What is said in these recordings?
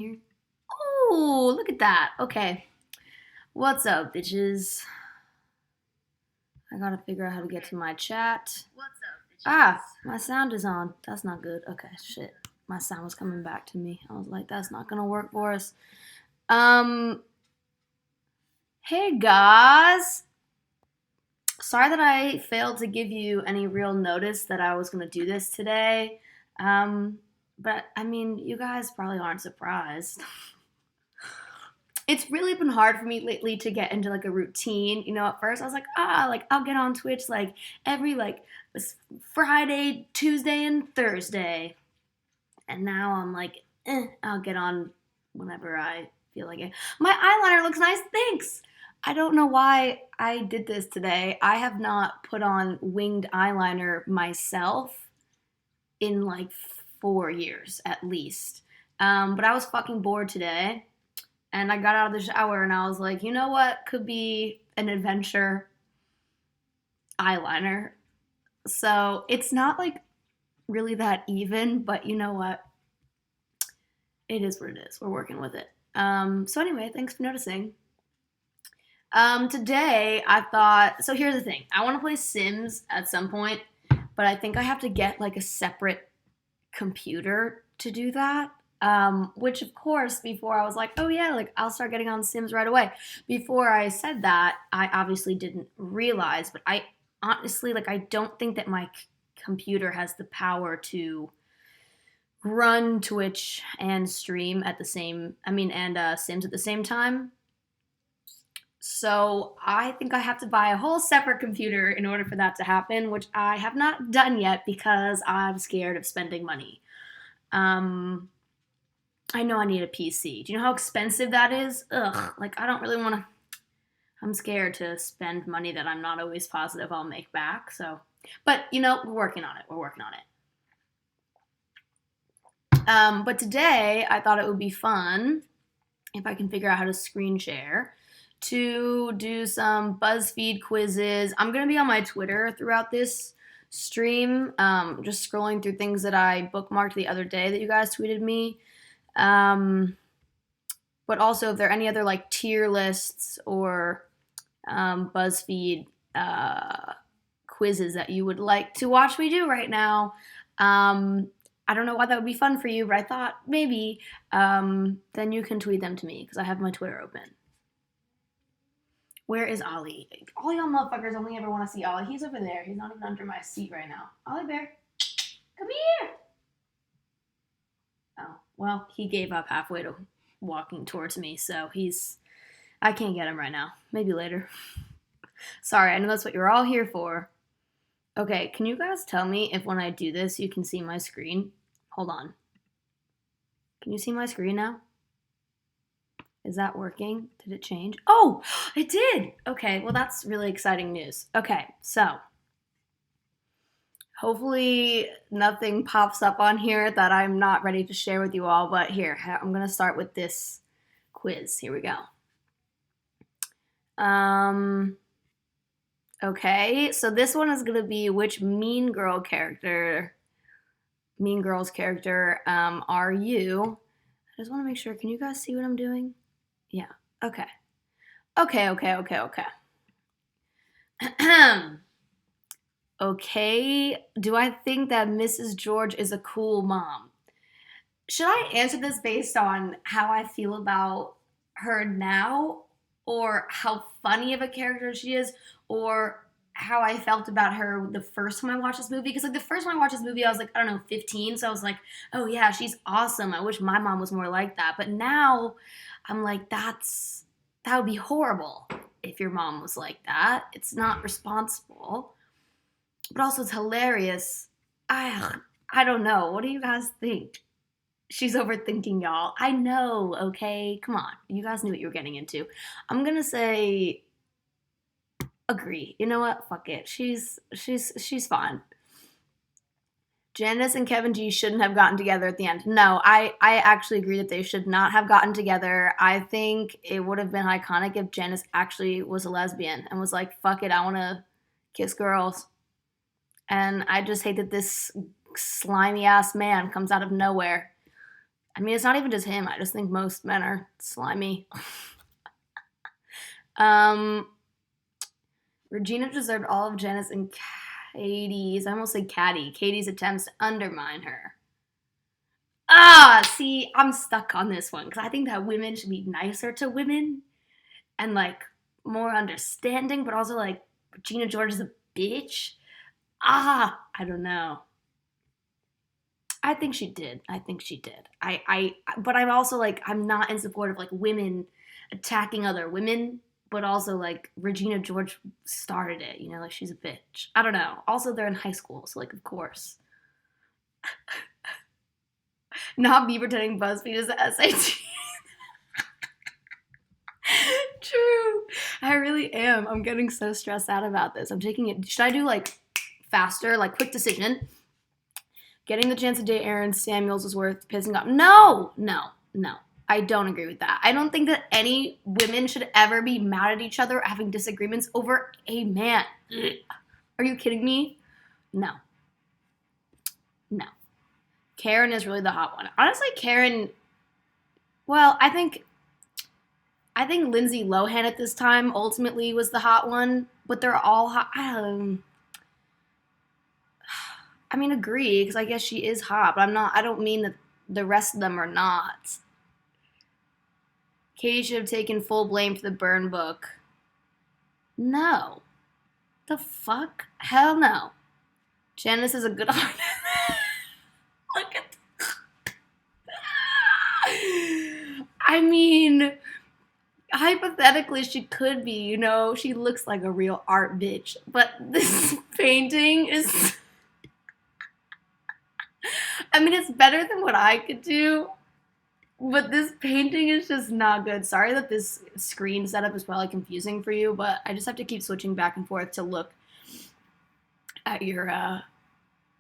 Here. Oh, look at that. Okay. What's up, bitches? I gotta figure out how to get to my chat. Ah, my sound is on. That's not good. Okay, shit. My sound was coming back to me. I was like, that's not gonna work for us. Um, hey guys. Sorry that I failed to give you any real notice that I was gonna do this today. But I mean, you guys probably aren't surprised. It's really been hard for me lately to get into like a routine. At first I was like, like I'll get on Twitch like every like Friday, Tuesday, and Thursday. And now I'm like, I'll get on whenever I feel like it. My eyeliner looks nice, thanks. I don't know why I did this today. I have not put on winged eyeliner myself in like 4 years at least. But I was fucking bored today and I got out of the shower and I was like, you know what could be an adventure? Eyeliner. So it's not like really that even, but you know what? It is what it is. We're working with it. So anyway, thanks for noticing. Today I thought, so here's the thing. I want to play Sims at some point, but I think I have to get like a separate computer to do that. Which of course, before I was like, oh yeah, like I'll start getting on Sims right away. Before I said that, I obviously didn't realize, but I honestly, like, I don't think that my computer has the power to run Twitch and stream at the same, and Sims at the same time. So I think I have to buy a whole separate computer in order for that to happen, which I have not done yet because I'm scared of spending money. I know I need a PC. Do you know how expensive that is? Ugh, like I don't really want to. I'm scared to spend money that I'm not always positive I'll make back. So, but we're working on it. We're working on it. But today I thought it would be fun if I can figure out how to screen share to do some Buzzfeed quizzes. I'm gonna be on my Twitter throughout this stream, just scrolling through things that I bookmarked the other day that you guys tweeted me. But also, if there are any other like tier lists or Buzzfeed quizzes that you would like to watch me do right now, I don't know why that would be fun for you, but I thought maybe then you can tweet them to me because I have my Twitter open. Where is Ollie? All y'all motherfuckers only ever want to see Ollie. He's over there. He's not even under my seat right now. Ollie Bear, come here. Oh, well, he gave up halfway to walking towards me, so I can't get him right now. Maybe later. Sorry, I know that's what you're all here for. Okay, can you guys tell me if when I do this you can see my screen? Hold on. Can you see my screen now? Is that working? Did it change? Oh, it did! Okay, well that's really exciting news. Okay, so hopefully nothing pops up on here that I'm not ready to share with you all, but here, I'm gonna start with this quiz. Here we go. Okay, so this one is gonna be which Mean Girls character are you? I just want to make sure. Can you guys see what I'm doing? Yeah. Okay. Okay. Okay. Do I think that Mrs. George is a cool mom? Should I answer this based on how I feel about her now, or how funny of a character she is, or how I felt about her the first time I watched this movie? Because like the first time I watched this movie, I was like, I don't know, 15. So I was like, oh yeah, she's awesome. I wish my mom was more like that. But now I'm like, that would be horrible if your mom was like that. It's not responsible. But also it's hilarious. I don't know. What do you guys think? She's overthinking y'all. I know, okay? Come on. You guys knew what you were getting into. I'm gonna say agree. You know what? Fuck it. She's fine. Janice and Kevin G shouldn't have gotten together at the end. No, I actually agree that they should not have gotten together. I think it would have been iconic if Janice actually was a lesbian and was like, fuck it, I wanna kiss girls. And I just hate that this slimy ass man comes out of nowhere I mean, it's not even just him. I just think most men are slimy. um, Regina deserved all of Janice and Katie's, I almost said Katie's attempts to undermine her. See, I'm stuck on this one because I think that women should be nicer to women and like more understanding, but also like Regina George is a bitch. I don't know. I think she did. But I'm also like, I'm not in support of like women attacking other women, but also like Regina George started it, you know, like she's a bitch. I don't know. Also, they're in high school, so like, of course. Not me pretending Buzzfeed is the SAT. True. I really am. I'm getting so stressed out about this. I'm taking it. Should I do like faster, like quick decision? Getting the chance to date Aaron Samuels is worth pissing off. No. I don't agree with that. I don't think that any women should ever be mad at each other having disagreements over a man. Are you kidding me? No. Karen is really the hot one. Honestly, Karen, well, I think Lindsay Lohan at this time ultimately was the hot one, but they're all hot. I mean, agree, because I guess she is hot, but I don't mean that the rest of them are not. Katie should have taken full blame for the burn book. No. The fuck? Hell no. Janice is a good artist. Look at I mean, hypothetically, she could be, you know, she looks like a real art bitch, but this painting is. I mean, it's better than what I could do, but this painting is just not good. Sorry that this screen setup is probably confusing for you, but I just have to keep switching back and forth to look at your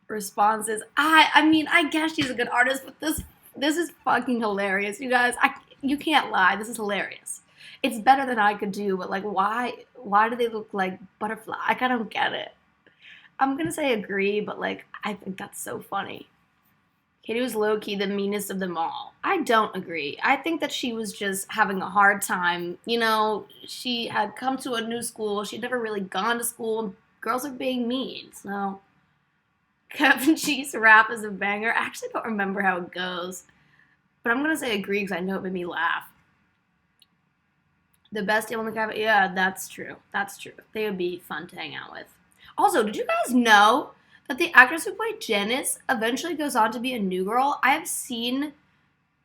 responses. I mean, I guess she's a good artist, but this is fucking hilarious, you guys. You can't lie. This is hilarious. It's better than I could do, but like, why do they look like butterfly? I don't get it. I'm gonna say agree, but like, I think that's so funny. Katie was low-key the meanest of them all. I don't agree. I think that she was just having a hard time. You know, she had come to a new school. She'd never really gone to school. Girls are being mean, so. Kevin Cheese rap is a banger. I actually don't remember how it goes. But I'm going to say agree because I know it made me laugh. The best table in the cafe? Yeah, that's true. They would be fun to hang out with. Also, did you guys know that the actress who played Janice eventually goes on to be a New Girl? I have seen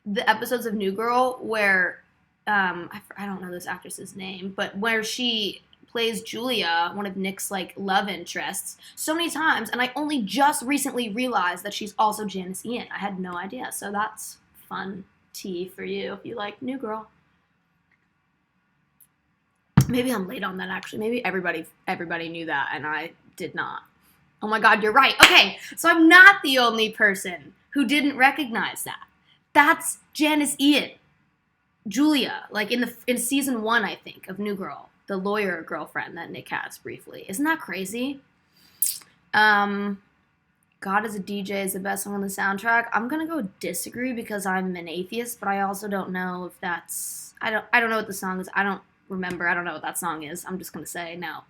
the episodes of New Girl where, I don't know this actress's name, but where she plays Julia, one of Nick's like love interests, so many times, and I only just recently realized that she's also Janice Ian. I had no idea, so that's fun tea for you if you like New Girl. Maybe I'm late on that actually. Maybe everybody knew that and I did not. Oh my god, you're right. Okay, so I'm not the only person who didn't recognize that. That's Janice Ian. Julia, like in season 1, I think, of New Girl, the lawyer girlfriend that Nick has briefly. Isn't that crazy? God is a DJ is the best song on the soundtrack. I'm gonna go disagree because I'm an atheist, but I also don't know if that's. I don't know what the song is. I don't remember. I don't know what that song is. I'm just gonna say no.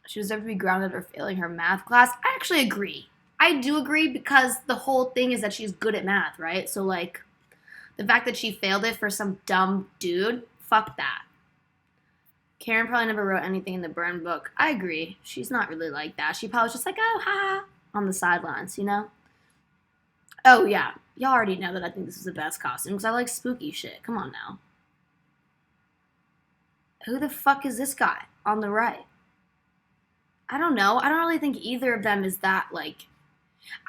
She deserves to be grounded for failing her math class. I actually agree. I do agree because the whole thing is that she's good at math, right? So like, the fact that she failed it for some dumb dude, fuck that. Karen probably never wrote anything in the burn book. I agree. She's not really like that. She probably was just like, oh, ha, on the sidelines, you know? Oh, yeah. Y'all already know that I think this is the best costume because I like spooky shit. Come on now. Who the fuck is this guy on the right? I don't know. I don't really think either of them is that, like...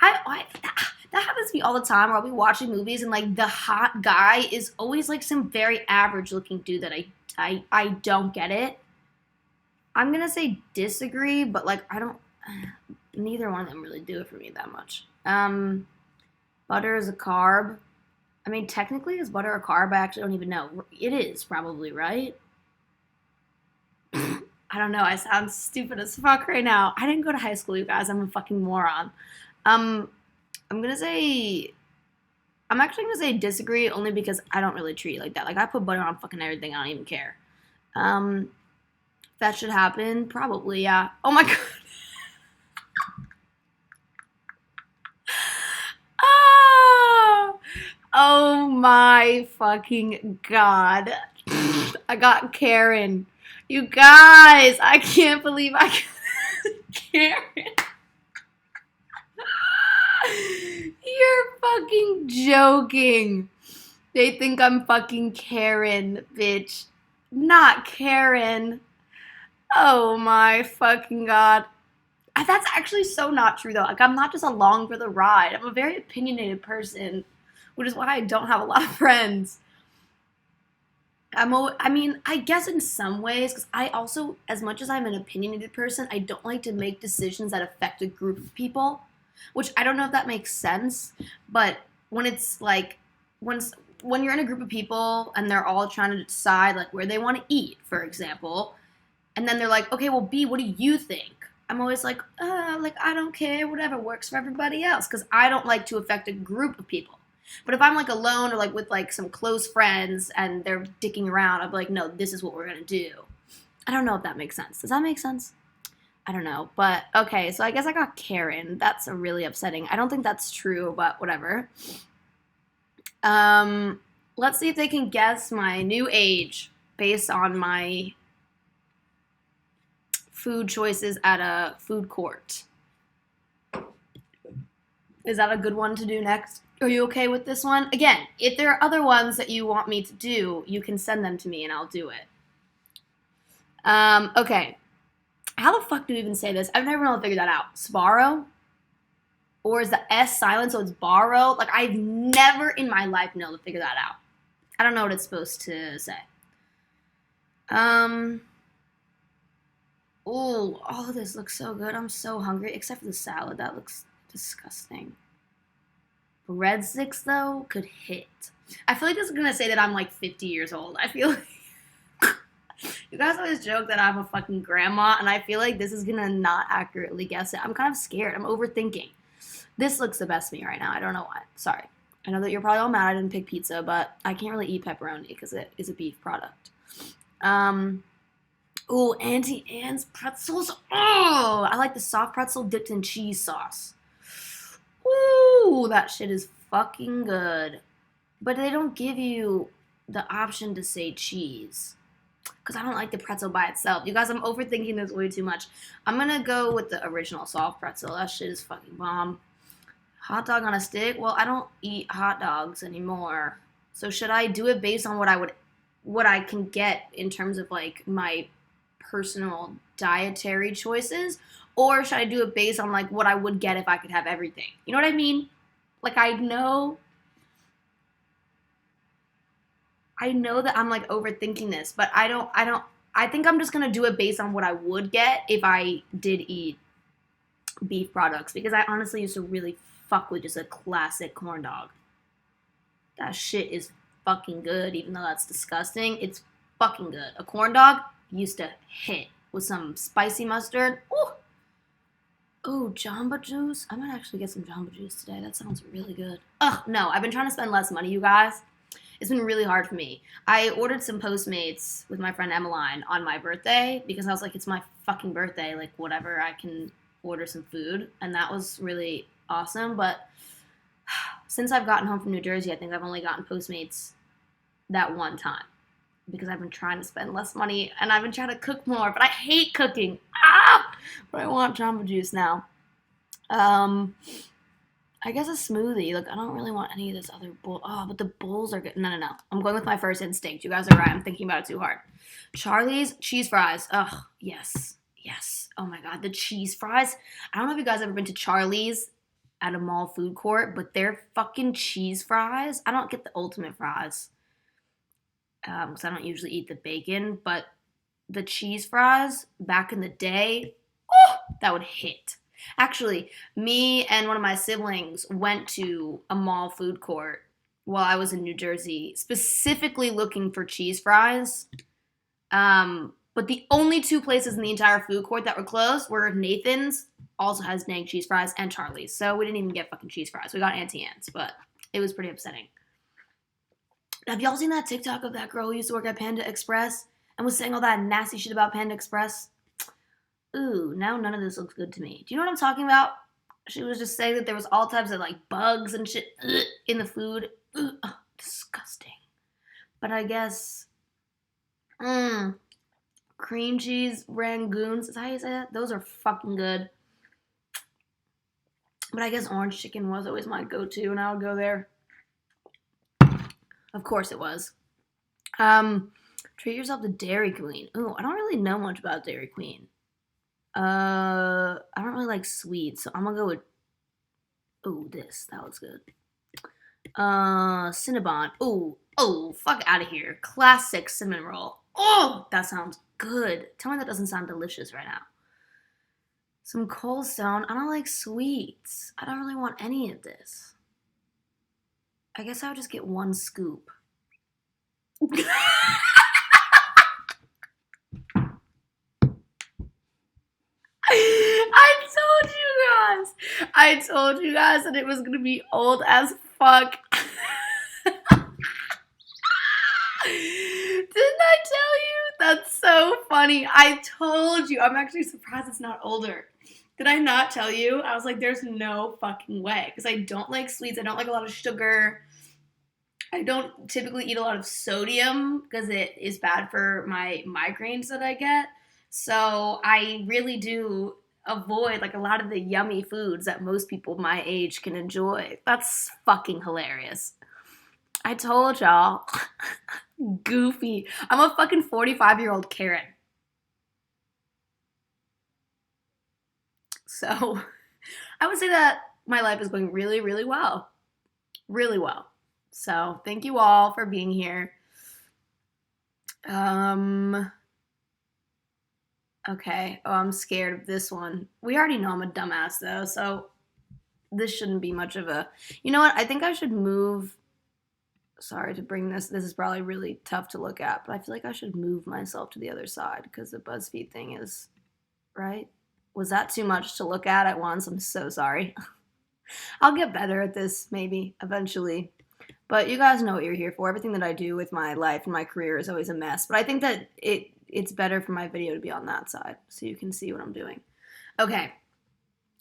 That happens to me all the time where I'll be watching movies and, like, the hot guy is always, like, some very average-looking dude that I don't get it. I'm gonna say disagree, but like neither one of them really do it for me that much. Butter is a carb. I mean, technically, is butter a carb? I actually don't even know. It is probably, right? I don't know. I sound stupid as fuck right now. I didn't go to high school, you guys. I'm a fucking moron. I'm gonna say I'm actually gonna say disagree only because I don't really treat it like that. Like, I put butter on fucking everything. I don't even care. If that should happen, probably, yeah. Oh my god. Ah! Oh my fucking god. I got Karen. You guys, I can't believe I got Karen. You're fucking joking. They think I'm fucking Karen, bitch. Not Karen. Oh my fucking god. That's actually so not true though. Like, I'm not just along for the ride. I'm a very opinionated person, which is why I don't have a lot of friends. I mean, I guess in some ways, because I also, as much as I'm an opinionated person, I don't like to make decisions that affect a group of people, which I don't know if that makes sense, but when it's like, when, when you're in a group of people and they're all trying to decide like where they want to eat, for example, and then they're like, okay, well, B, what do you think? I'm always like I don't care, whatever works for everybody else, because I don't like to affect a group of people. But if I'm like alone or like with like some close friends and they're dicking around, I'll be like, no, this is what we're gonna do. I don't know if that makes sense. Does that make sense? I don't know. But okay, so I guess I got Karen. That's really upsetting. I don't think that's true, but whatever. Um, let's see if they can guess my new age based on my food choices at a food court. Is that a good one to do next? Are you okay with this one? Again, if there are other ones that you want me to do, you can send them to me and I'll do it. Okay. How the fuck do we even say this? I've never been able to figure that out. Sparrow? Or is the S silent so it's borrow? Like, I've never in my life been able to figure that out. I don't know what it's supposed to say. Oh, all of this looks so good. I'm so hungry, except for the salad. That looks disgusting. Breadsticks, though, could hit. I feel like this is going to say that I'm like 50 years old. I feel like you guys always joke that I'm a fucking grandma, and I feel like this is going to not accurately guess it. I'm kind of scared. I'm overthinking. This looks the best to me right now. I don't know why. Sorry. I know that you're probably all mad I didn't pick pizza, but I can't really eat pepperoni because it is a beef product. Ooh, Auntie Anne's pretzels. Oh, I like the soft pretzel dipped in cheese sauce. Ooh, that shit is fucking good. But they don't give you the option to say cheese. Because I don't like the pretzel by itself. You guys, I'm overthinking this way too much. I'm going to go with the original soft pretzel. That shit is fucking bomb. Hot dog on a stick? Well, I don't eat hot dogs anymore. So should I do it based on what I can get in terms of like my personal dietary choices, or should I do it based on like what I would get if I could have everything? You know what I mean? Like, I know that I'm like overthinking this, but I think I'm just going to do it based on what I would get if I did eat beef products, because I honestly used to really fuck with just a classic corn dog. That shit is fucking good, even though that's disgusting. It's fucking good. A corn dog used to hit with some spicy mustard. Ooh. Oh, Jamba Juice. I might actually get some Jamba Juice today. That sounds really good. Ugh, no. I've been trying to spend less money, you guys. It's been really hard for me. I ordered some Postmates with my friend Emmeline on my birthday because I was like, it's my fucking birthday. Like, whatever, I can order some food. And that was really awesome. But since I've gotten home from New Jersey, I think I've only gotten Postmates that one time because I've been trying to spend less money and I've been trying to cook more, but I hate cooking. But I want Jamba Juice now. I guess a smoothie. Like, I don't really want any of this other bull. Oh, but the bowls are good. No, no, no. I'm going with my first instinct. You guys are right. I'm thinking about it too hard. Charlie's cheese fries. Ugh, yes. Yes. Oh my God. The cheese fries. I don't know if you guys ever been to Charlie's at a mall food court, but their fucking cheese fries. I don't get the ultimate fries because I don't usually eat the bacon, but the cheese fries back in the day, oh, that would hit. Actually, me and one of my siblings went to a mall food court while I was in New Jersey, specifically looking for cheese fries. But the only two places in the entire food court that were closed were Nathan's, also has dang cheese fries, and Charlie's. So we didn't even get fucking cheese fries. We got Auntie Anne's, but It was pretty upsetting. Have y'all seen that TikTok of that girl who used to work at Panda Express and was saying all that nasty shit about Panda Express? Ooh, now none of this looks good to me. Do you know what I'm talking about? She was just saying that there was all types of like bugs and shit in the food. Disgusting. But I guess, cream cheese rangoons, is that how you say that? Those are fucking good. But I guess orange chicken was always my go-to, and I would go there. Of course it was. Treat yourself to Dairy Queen. Ooh, I don't really know much about Dairy Queen. I don't really like sweets, so I'm gonna go with, ooh, this. That looks good. Cinnabon. Ooh, fuck out of here. Classic cinnamon roll. Oh, that sounds good. Tell me that doesn't sound delicious right now. Some Cold Stone. I don't like sweets. I don't really want any of this. I guess I would just get one scoop. I told you guys that it was gonna be old as fuck. Didn't I tell you? That's so funny. I told you. I'm actually surprised it's not older. Did I not tell you? I was like, there's no fucking way. Because I don't like sweets. I don't like a lot of sugar. I don't typically eat a lot of sodium because it is bad for my migraines that I get. So I really do avoid like a lot of the yummy foods that most people my age can enjoy. That's fucking hilarious. I told y'all. Goofy. I'm a fucking 45-year-old Karen. So I would say that my life is going really, really well. Really well. So thank you all for being here. Okay. Oh, I'm scared of this one. We already know I'm a dumbass though, so this shouldn't be much of a... You know what? I think I should move... Sorry to bring this. This is probably really tough to look at, but I feel like I should move myself to the other side because the Buzzfeed thing is... Right? Was that too much to look at once? I'm so sorry. I'll get better at this, maybe, eventually. But you guys know what you're here for. Everything that I do with my life and my career is always a mess. But I think that it's better for my video to be on that side so you can see what I'm doing. Okay.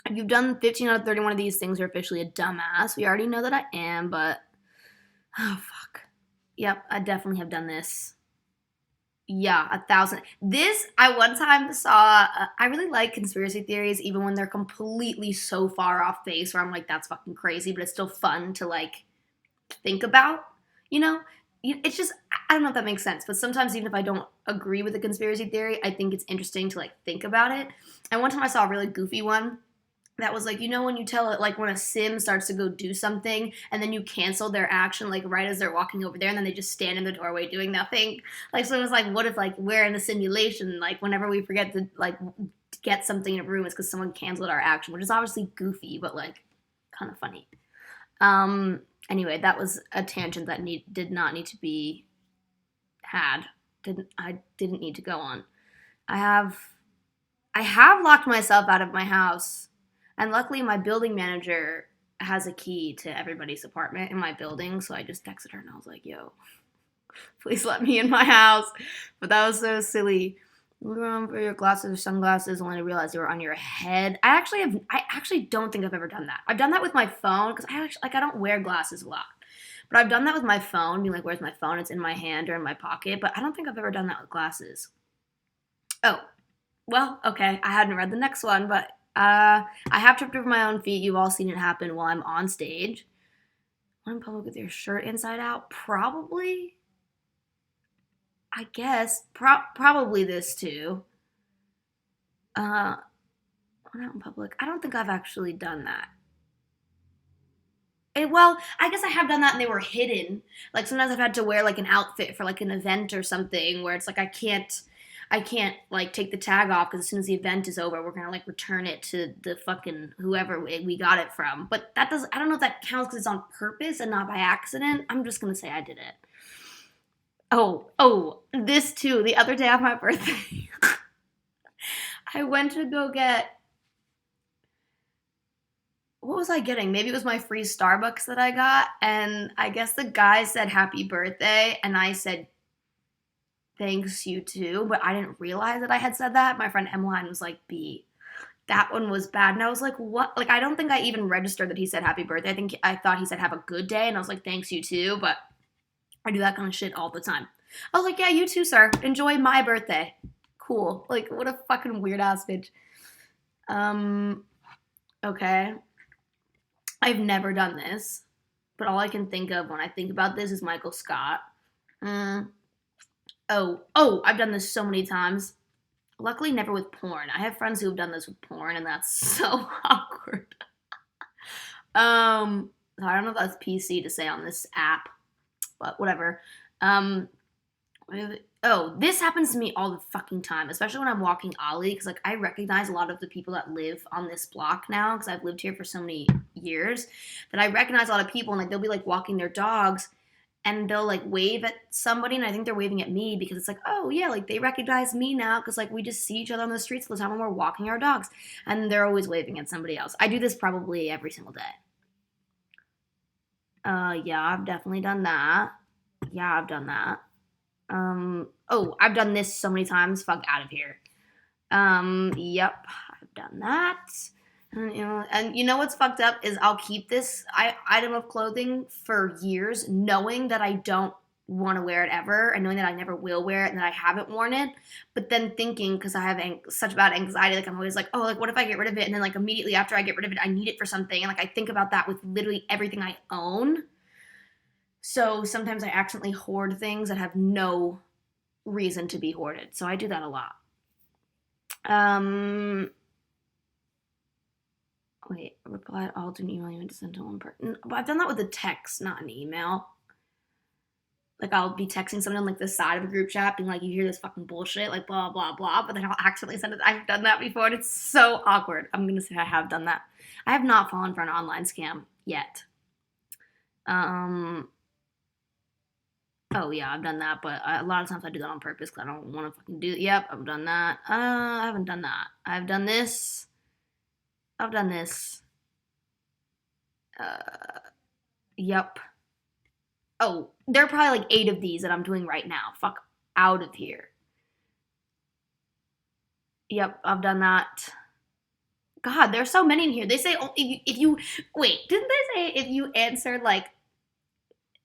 If you've done 15 out of 31 of these things, you're officially a dumbass. We already know that I am, but... Oh, fuck. Yep, I definitely have done this. Yeah, 1,000. This, I one time saw, I really like conspiracy theories, even when they're completely so far off base, where I'm like, that's fucking crazy, but it's still fun to, like, think about, you know? It's just, I don't know if that makes sense, but sometimes even if I don't agree with a conspiracy theory, I think it's interesting to, like, think about it. And one time I saw a really goofy one that was like, you know, when you tell it, like, when a sim starts to go do something and then you cancel their action, like, right as they're walking over there, and then they just stand in the doorway doing nothing. Like, so it was like, what if, like, we're in a simulation, like, whenever we forget to, like, get something in a room, it's because someone canceled our action, which is obviously goofy, but, like, kind of funny. Anyway, that was a tangent that did not need to be had. I didn't need to go on. I have locked myself out of my house. And luckily, my building manager has a key to everybody's apartment in my building, so I just texted her and I was like, yo, please let me in my house. But that was so silly. Look around for your glasses or sunglasses only to realize they were on your head. I actually don't think I've ever done that. I've done that with my phone because I don't wear glasses a lot. But I've done that with my phone, being like, where's my phone? It's in my hand or in my pocket. But I don't think I've ever done that with glasses. Oh, well, okay. I hadn't read the next one, but I have tripped over my own feet. You've all seen it happen while I'm on stage. When in public with your shirt inside out? Probably. I guess. Probably this too. When out in public. I don't think I've actually done that. Well, I guess I have done that and they were hidden. Like sometimes I've had to wear like an outfit for like an event or something where it's like I can't like take the tag off because as soon as the event is over, we're gonna like return it to the fucking whoever we got it from. But that does, I don't know if that counts because it's on purpose and not by accident. I'm just gonna say I did it. Oh, this too. The other day on my birthday, I went to go get what was I getting? Maybe it was my free Starbucks that I got, and I guess the guy said happy birthday, and I said thanks, you too, but I didn't realize that I had said that. My friend Emmeline was like, B, that one was bad. And I was like, what? Like, I don't think I even registered that he said happy birthday. I thought he said have a good day, and I was like, thanks, you too, but I do that kind of shit all the time. I was like, yeah, you too, sir. Enjoy my birthday. Cool. Like, what a fucking weird ass bitch. Okay. I've never done this, but all I can think of when I think about this is Michael Scott. I've done this so many times. Luckily, never with porn. I have friends who have done this with porn, and that's so awkward. I don't know if that's PC to say on this app, but whatever. This happens to me all the fucking time, especially when I'm walking Ollie, because like I recognize a lot of the people that live on this block now, because I've lived here for so many years, that I recognize a lot of people, and like they'll be like walking their dogs, and they'll like wave at somebody, and I think they're waving at me because it's like, oh yeah, like they recognize me now because like we just see each other on the streets all the time when we're walking our dogs, and they're always waving at somebody else. I do this probably every single day. Yeah, I've definitely done that. Yeah, I've done that. I've done this so many times. Fuck out of here. Yep, I've done that. And you know what's fucked up is I'll keep this item of clothing for years, knowing that I don't want to wear it ever, and knowing that I never will wear it, and that I haven't worn it. But then thinking, because I have such bad anxiety, like I'm always like, oh, like what if I get rid of it? And then like immediately after I get rid of it, I need it for something, and like I think about that with literally everything I own. So sometimes I accidentally hoard things that have no reason to be hoarded. So I do that a lot. Wait, reply to all to an email you meant to send to one person. But I've done that with a text, not an email. Like I'll be texting someone on like the side of a group chat, being like, "You hear this fucking bullshit?" Like blah blah blah. But then I'll accidentally send it. I've done that before, and it's so awkward. I'm gonna say I have done that. I have not fallen for an online scam yet. Oh yeah, I've done that, but a lot of times I do that on purpose because I don't want to fucking do it. Yep, I've done that. I haven't done that. I've done this. I've done this. Yep. Oh, there are probably like 8 of these that I'm doing right now. Fuck out of here. Yep, I've done that. God, there's so many in here. They say if you wait, didn't they say if you answered like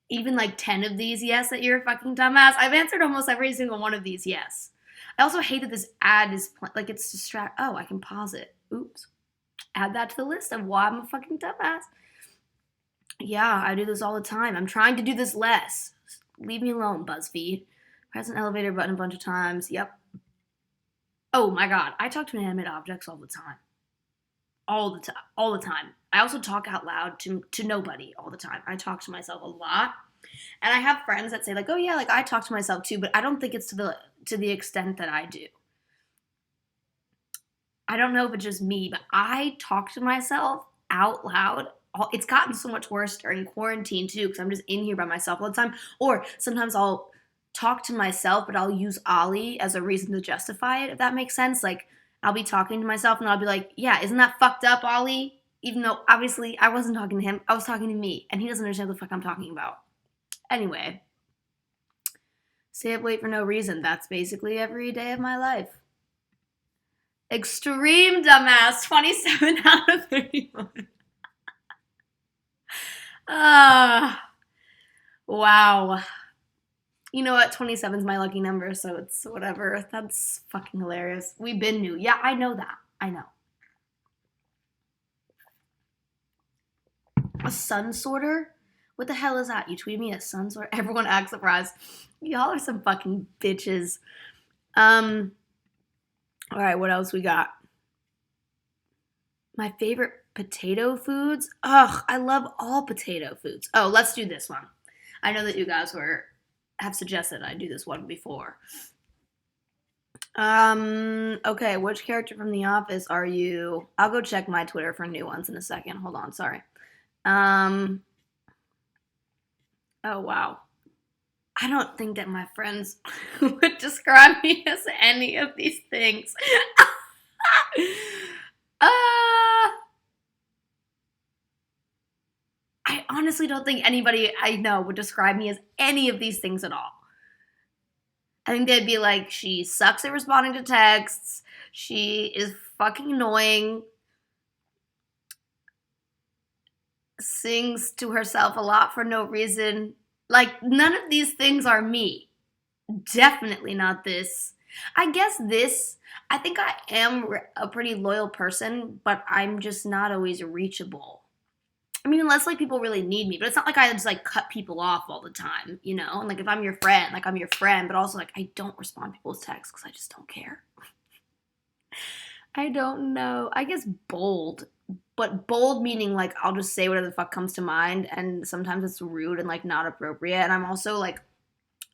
even like 10 of these yes that you're a fucking dumbass? I've answered almost every single one of these yes. I also hate that this ad is like it's distract. Oh, I can pause it. Oops. Add that to the list of why I'm a fucking dumbass. Yeah, I do this all the time. I'm trying to do this less. Leave me alone, Buzzfeed. Press an elevator button a bunch of times. Yep. Oh my god, I talk to inanimate objects all the time. All the time. All the time. I also talk out loud to nobody all the time. I talk to myself a lot. And I have friends that say like, "Oh yeah, like I talk to myself too," but I don't think it's to the extent that I do. I don't know if it's just me, but I talk to myself out loud. It's gotten so much worse during quarantine too, because I'm just in here by myself all the time. Or sometimes I'll talk to myself, but I'll use Ollie as a reason to justify it, if that makes sense. Like, I'll be talking to myself and I'll be like, yeah, isn't that fucked up, Ollie? Even though obviously I wasn't talking to him, I was talking to me, and he doesn't understand what the fuck I'm talking about. Anyway, stay up late for no reason. That's basically every day of my life. Extreme dumbass, 27 out of 31. Wow. You know what? 27 is my lucky number, so it's whatever. That's fucking hilarious. We've been new. Yeah, I know that. I know. A sun sorter? What the hell is that? You tweeted me a sun sorter? Everyone acts surprised. Y'all are some fucking bitches. Alright, what else we got? My favorite potato foods? Ugh, I love all potato foods. Oh, let's do this one. I know that you guys have suggested I do this one before. Okay, which character from The Office are you? I'll go check my Twitter for new ones in a second. Hold on, sorry. Oh, wow. I don't think that my friends would describe me as any of these things. honestly don't think anybody I know would describe me as any of these things at all. I think they'd be like, she sucks at responding to texts. She is fucking annoying. Sings to herself a lot for no reason. Like, none of these things are me. Definitely not this. I guess this, I think I am a pretty loyal person, but I'm just not always reachable. I mean, unless like people really need me, but it's not like I just like cut people off all the time, you know? And like if I'm your friend, like I'm your friend, but also like I don't respond to people's texts because I just don't care. I don't know. I guess bold, but bold meaning like I'll just say whatever the fuck comes to mind, and sometimes it's rude and like not appropriate. And I'm also like,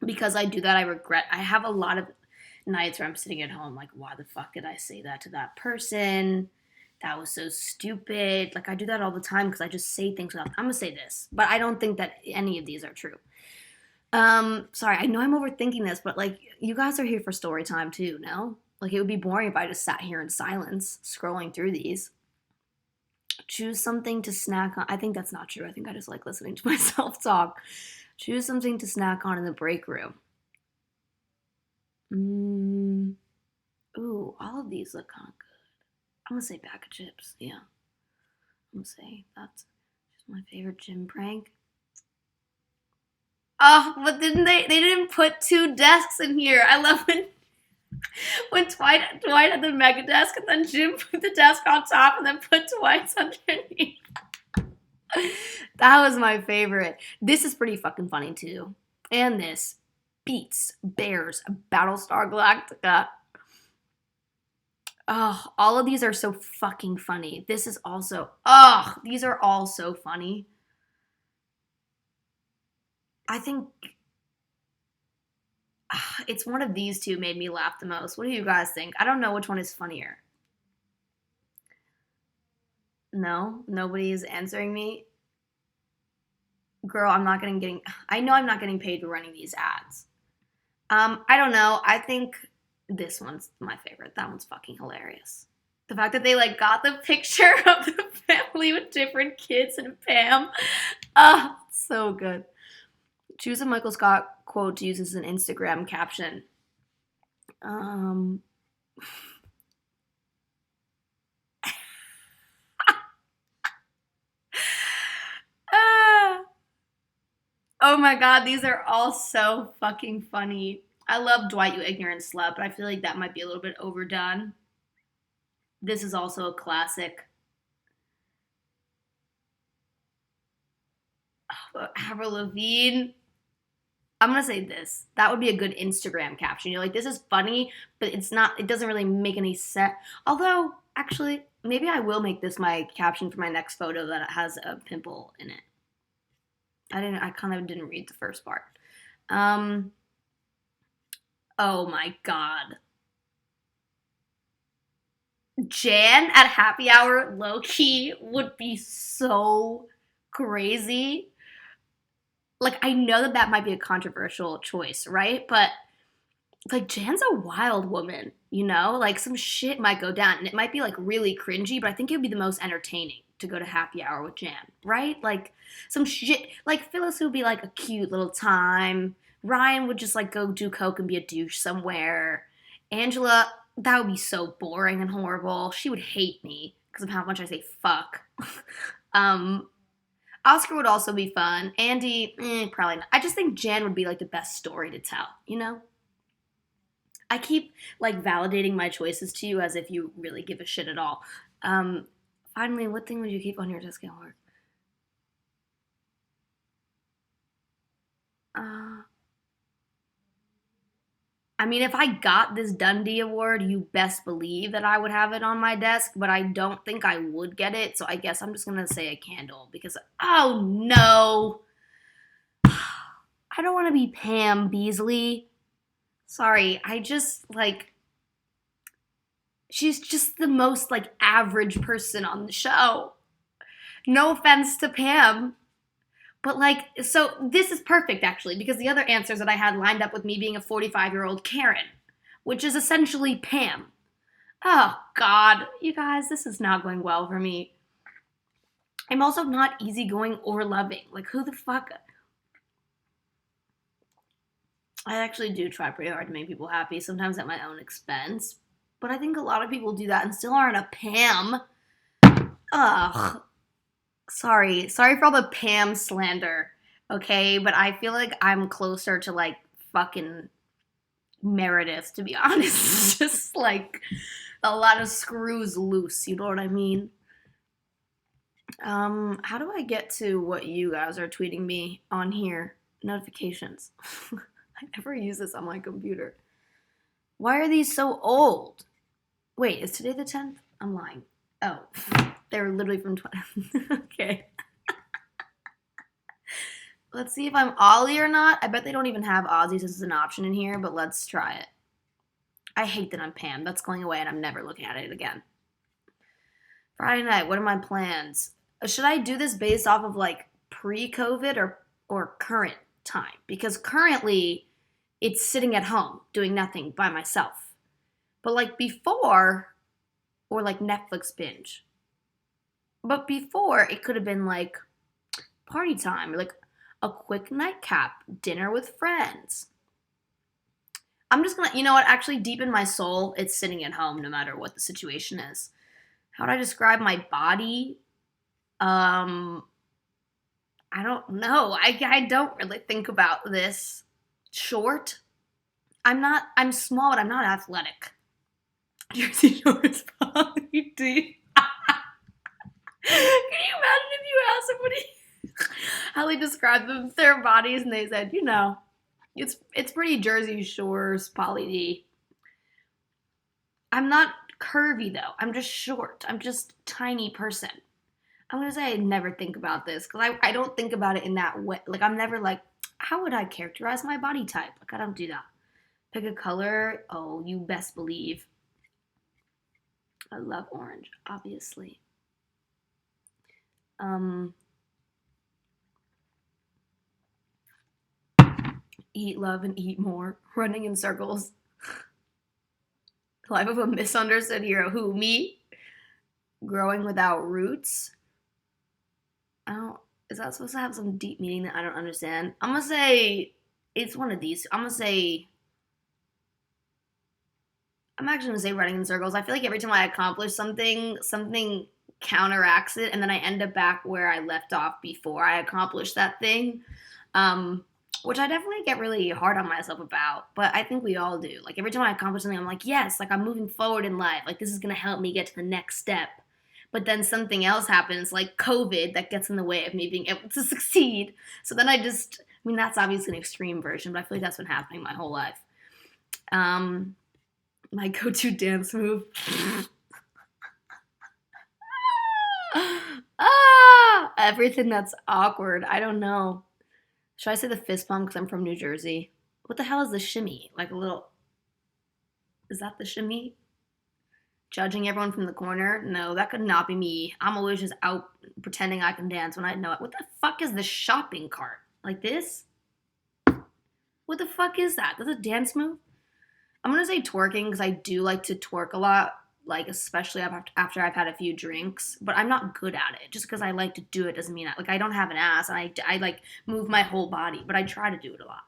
because I do that, I regret. I have a lot of nights where I'm sitting at home like, why the fuck did I say that to that person? That was so stupid. Like I do that all the time because I just say things without. I'm gonna say this, but I don't think that any of these are true. Sorry, I know I'm overthinking this, but like you guys are here for story time too, no? Like it would be boring if I just sat here in silence scrolling through these. Choose something to snack on. I think that's not true. I think I just like listening to myself talk. Choose something to snack on in the break room. Ooh, all of these look kind of good. I'm gonna say bag of chips. Yeah, I'm gonna say that's just my favorite gym prank. Oh, but didn't they didn't put two desks in here. I love when Dwight had the mega desk and then Jim put the desk on top and then put Dwight's underneath. That was my favorite. This is pretty fucking funny too. And this. Beats, Bears, Battlestar Galactica. Oh, all of these are so fucking funny. This is also, these are all so funny. I think it's one of these two made me laugh the most. What do you guys think? I don't know which one is funnier. No, nobody is answering me. Girl, I know I'm not getting paid for running these ads. I don't know. I think this one's my favorite. That one's fucking hilarious. The fact that they like got the picture of the family with different kids and Pam. So good. Choose a Michael Scott quote to use as an Instagram caption. Oh my god, these are all so fucking funny. I love Dwight, you ignorant slut, but I feel like that might be a little bit overdone. This is also a classic. Avril Lavigne. I'm gonna say this. That would be a good Instagram caption. You're like, this is funny, but it doesn't really make any sense. Although, actually, maybe I will make this my caption for my next photo that has a pimple in it. I kind of didn't read the first part. Oh my god. Jan at happy hour low key would be so crazy. Like I know that might be a controversial choice, right? But like Jan's a wild woman, you know? Like some shit might go down and it might be like really cringy, but I think it would be the most entertaining to go to happy hour with Jan, right? Like some shit like Phyllis would be like a cute little time. Ryan would just like go do coke and be a douche somewhere. Angela, that would be so boring and horrible. She would hate me because of how much I say fuck. um Oscar would also be fun. Andy, probably not. I just think Jan would be like the best story to tell, you know? I keep like validating my choices to you as if you really give a shit at all. Finally, what thing would you keep on your desk at work? I mean, if I got this Dundee Award, you best believe that I would have it on my desk, but I don't think I would get it, so I guess I'm just gonna say a candle because, oh no! I don't want to be Pam Beasley. Sorry, I just, like, she's just the most, like, average person on the show. No offense to Pam. But, like, so this is perfect, actually, because the other answers that I had lined up with me being a 45-year-old Karen, which is essentially Pam. Oh, God. You guys, this is not going well for me. I'm also not easygoing or loving. Like, who the fuck? I actually do try pretty hard to make people happy, sometimes at my own expense. But I think a lot of people do that and still aren't a Pam. Ugh. Sorry for all the Pam slander, okay? But I feel like I'm closer to like fucking Meredith, to be honest. Just like a lot of screws loose, you know what I mean? How do I get to what you guys are tweeting me on here? Notifications. I never use this on my computer. Why are these so old? Wait, is today the 10th? I'm lying. Oh, they're literally from 20. Okay. Let's see if I'm Ollie or not. I bet they don't even have Aussies as an option in here, but let's try it. I hate that I'm Pam. That's going away and I'm never looking at it again. Friday night, what are my plans? Should I do this based off of like pre-COVID or current time? Because currently it's sitting at home doing nothing by myself. But like before, or like Netflix binge. But before, it could have been like party time or like a quick nightcap, dinner with friends. I'm just gonna, you know what, actually deep in my soul, it's sitting at home no matter what the situation is. How would I describe my body? I don't know. I don't really think about this. Short. I'm small, but I'm not athletic. Jersey Shore's body deep. Can you imagine if you asked somebody how they described their bodies and they said, you know, it's pretty Jersey Shore's Polly D. I'm not curvy though. I'm just short. I'm just a tiny person. I'm gonna say I never think about this because I don't think about it in that way. Like I'm never like, how would I characterize my body type? Like I don't do that. Pick a color. Oh, you best believe. I love orange, obviously. Eat, love, and eat more. Running in circles. Life of a misunderstood hero. Who? Me? Growing without roots. I don't. Is that supposed to have some deep meaning that I don't understand? I'm gonna say it's one of these. I'm actually gonna say running in circles. I feel like every time I accomplish something, something counteracts it, and then I end up back where I left off before I accomplished that thing. Which I definitely get really hard on myself about, but I think we all do. Like every time I accomplish something, I'm like, yes, like I'm moving forward in life. Like this is gonna help me get to the next step. But then something else happens, like COVID, that gets in the way of me being able to succeed. So then I mean, that's obviously an extreme version, but I feel like that's been happening my whole life. My go-to dance move. Everything that's awkward. I don't know. Should I say the fist bump because I'm from New Jersey? What the hell is the shimmy? Like a little. Is that the shimmy? Judging everyone from the corner? No, that could not be me. I'm always just out pretending I can dance when I know it. What the fuck is the shopping cart? Like this? What the fuck is that? That's a dance move? I'm gonna say twerking because I do like to twerk a lot, like especially after I've had a few drinks. But I'm not good at it. Just because I like to do it doesn't mean I don't have an ass and I like move my whole body. But I try to do it a lot.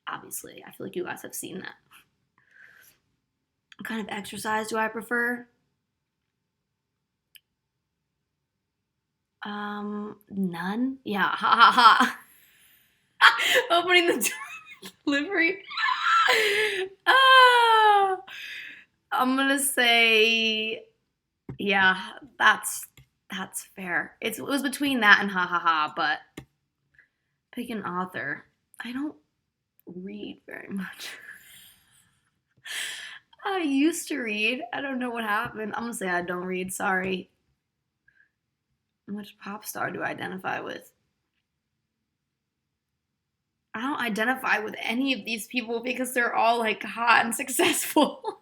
Obviously, I feel like you guys have seen that. What kind of exercise do I prefer? None. Yeah, ha ha ha. Opening the delivery. Ah. I'm gonna say, yeah, that's fair. It was between that and ha ha ha, but pick an author. I don't read very much. I used to read. I don't know what happened. I'm gonna say I don't read. Sorry. Which pop star do I identify with? I don't identify with any of these people because they're all like hot and successful.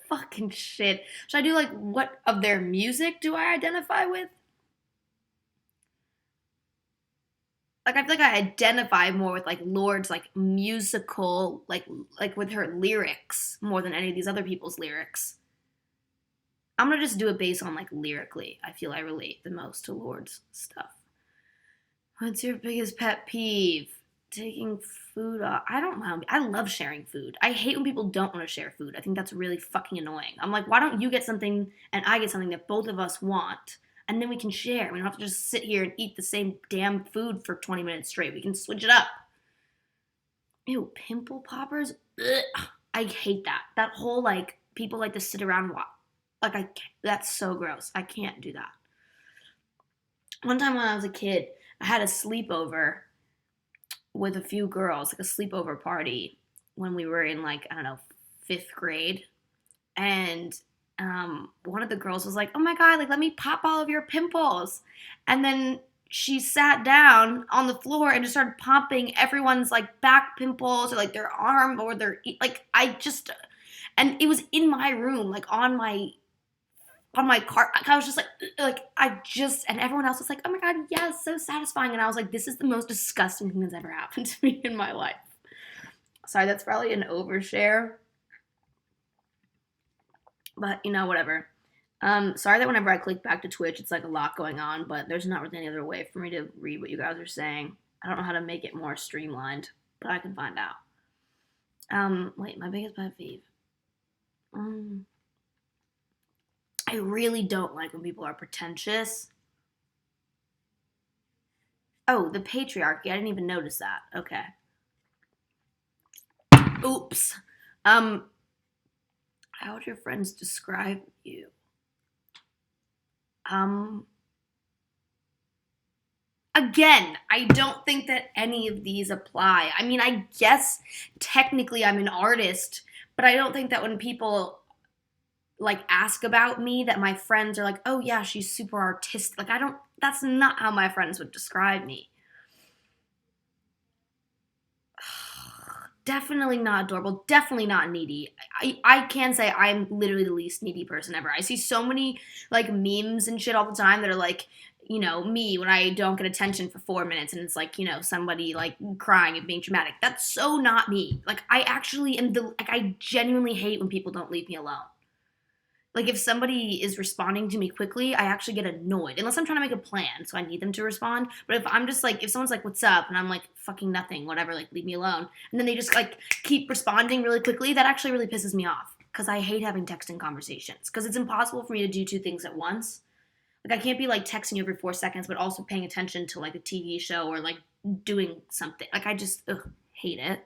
Fucking shit. Should I do like what of their music do I identify with? Like I feel like I identify more with like Lord's like musical like with her lyrics more than any of these other people's lyrics. I'm gonna just do it based on like lyrically. I feel I relate the most to Lord's stuff. What's your biggest pet peeve? Taking food off. I don't mind. I love sharing food. I hate when people don't want to share food. I think that's really fucking annoying. I'm like, why don't you get something and I get something that both of us want? And then we can share. We don't have to just sit here and eat the same damn food for 20 minutes straight. We can switch it up. Ew, pimple poppers? Ugh. I hate that. That whole like people like to sit around and watch. Like that's so gross. I can't do that. One time when I was a kid, I had a sleepover with a few girls, like a sleepover party when we were in like, I don't know, 5th grade. And one of the girls was like, "Oh my god, like let me pop all of your pimples." And then she sat down on the floor and just started popping everyone's like back pimples or like their arm or their like I just and it was in my room, like on my cart. I was just like I just, and everyone else was like, "Oh my god, yes, so satisfying." And I was like, this is the most disgusting thing that's ever happened to me in my life. Sorry, that's probably an overshare, but whatever. Sorry that whenever I click back to Twitch, it's like a lot going on, but there's not really any other way for me to read what you guys are saying. I don't know how to make it more streamlined, but I can find out. Wait, my biggest pet peeve. I really don't like when people are pretentious. Oh, the patriarchy. I didn't even notice that. Okay. Oops. How would your friends describe you? Again, I don't think that any of these apply. I mean, I guess technically I'm an artist, but I don't think that when people like ask about me that my friends are like, "Oh yeah, she's super artistic." Like I don't that's not how my friends would describe me. Definitely not adorable. Definitely not needy. I can say I'm literally the least needy person ever. I see so many like memes and shit all the time that are like, me when I don't get attention for 4 minutes and it's like, somebody like crying and being dramatic. That's so not me. Like I actually am I genuinely hate when people don't leave me alone. Like if somebody is responding to me quickly, I actually get annoyed. Unless I'm trying to make a plan, so I need them to respond. But if I'm just like if someone's like, "What's up?" and I'm like, "Fucking nothing, whatever, like leave me alone." And then they just like keep responding really quickly, that actually really pisses me off cuz I hate having texting conversations cuz it's impossible for me to do two things at once. Like I can't be like texting you every 4 seconds but also paying attention to like a TV show or like doing something. Like I just hate it.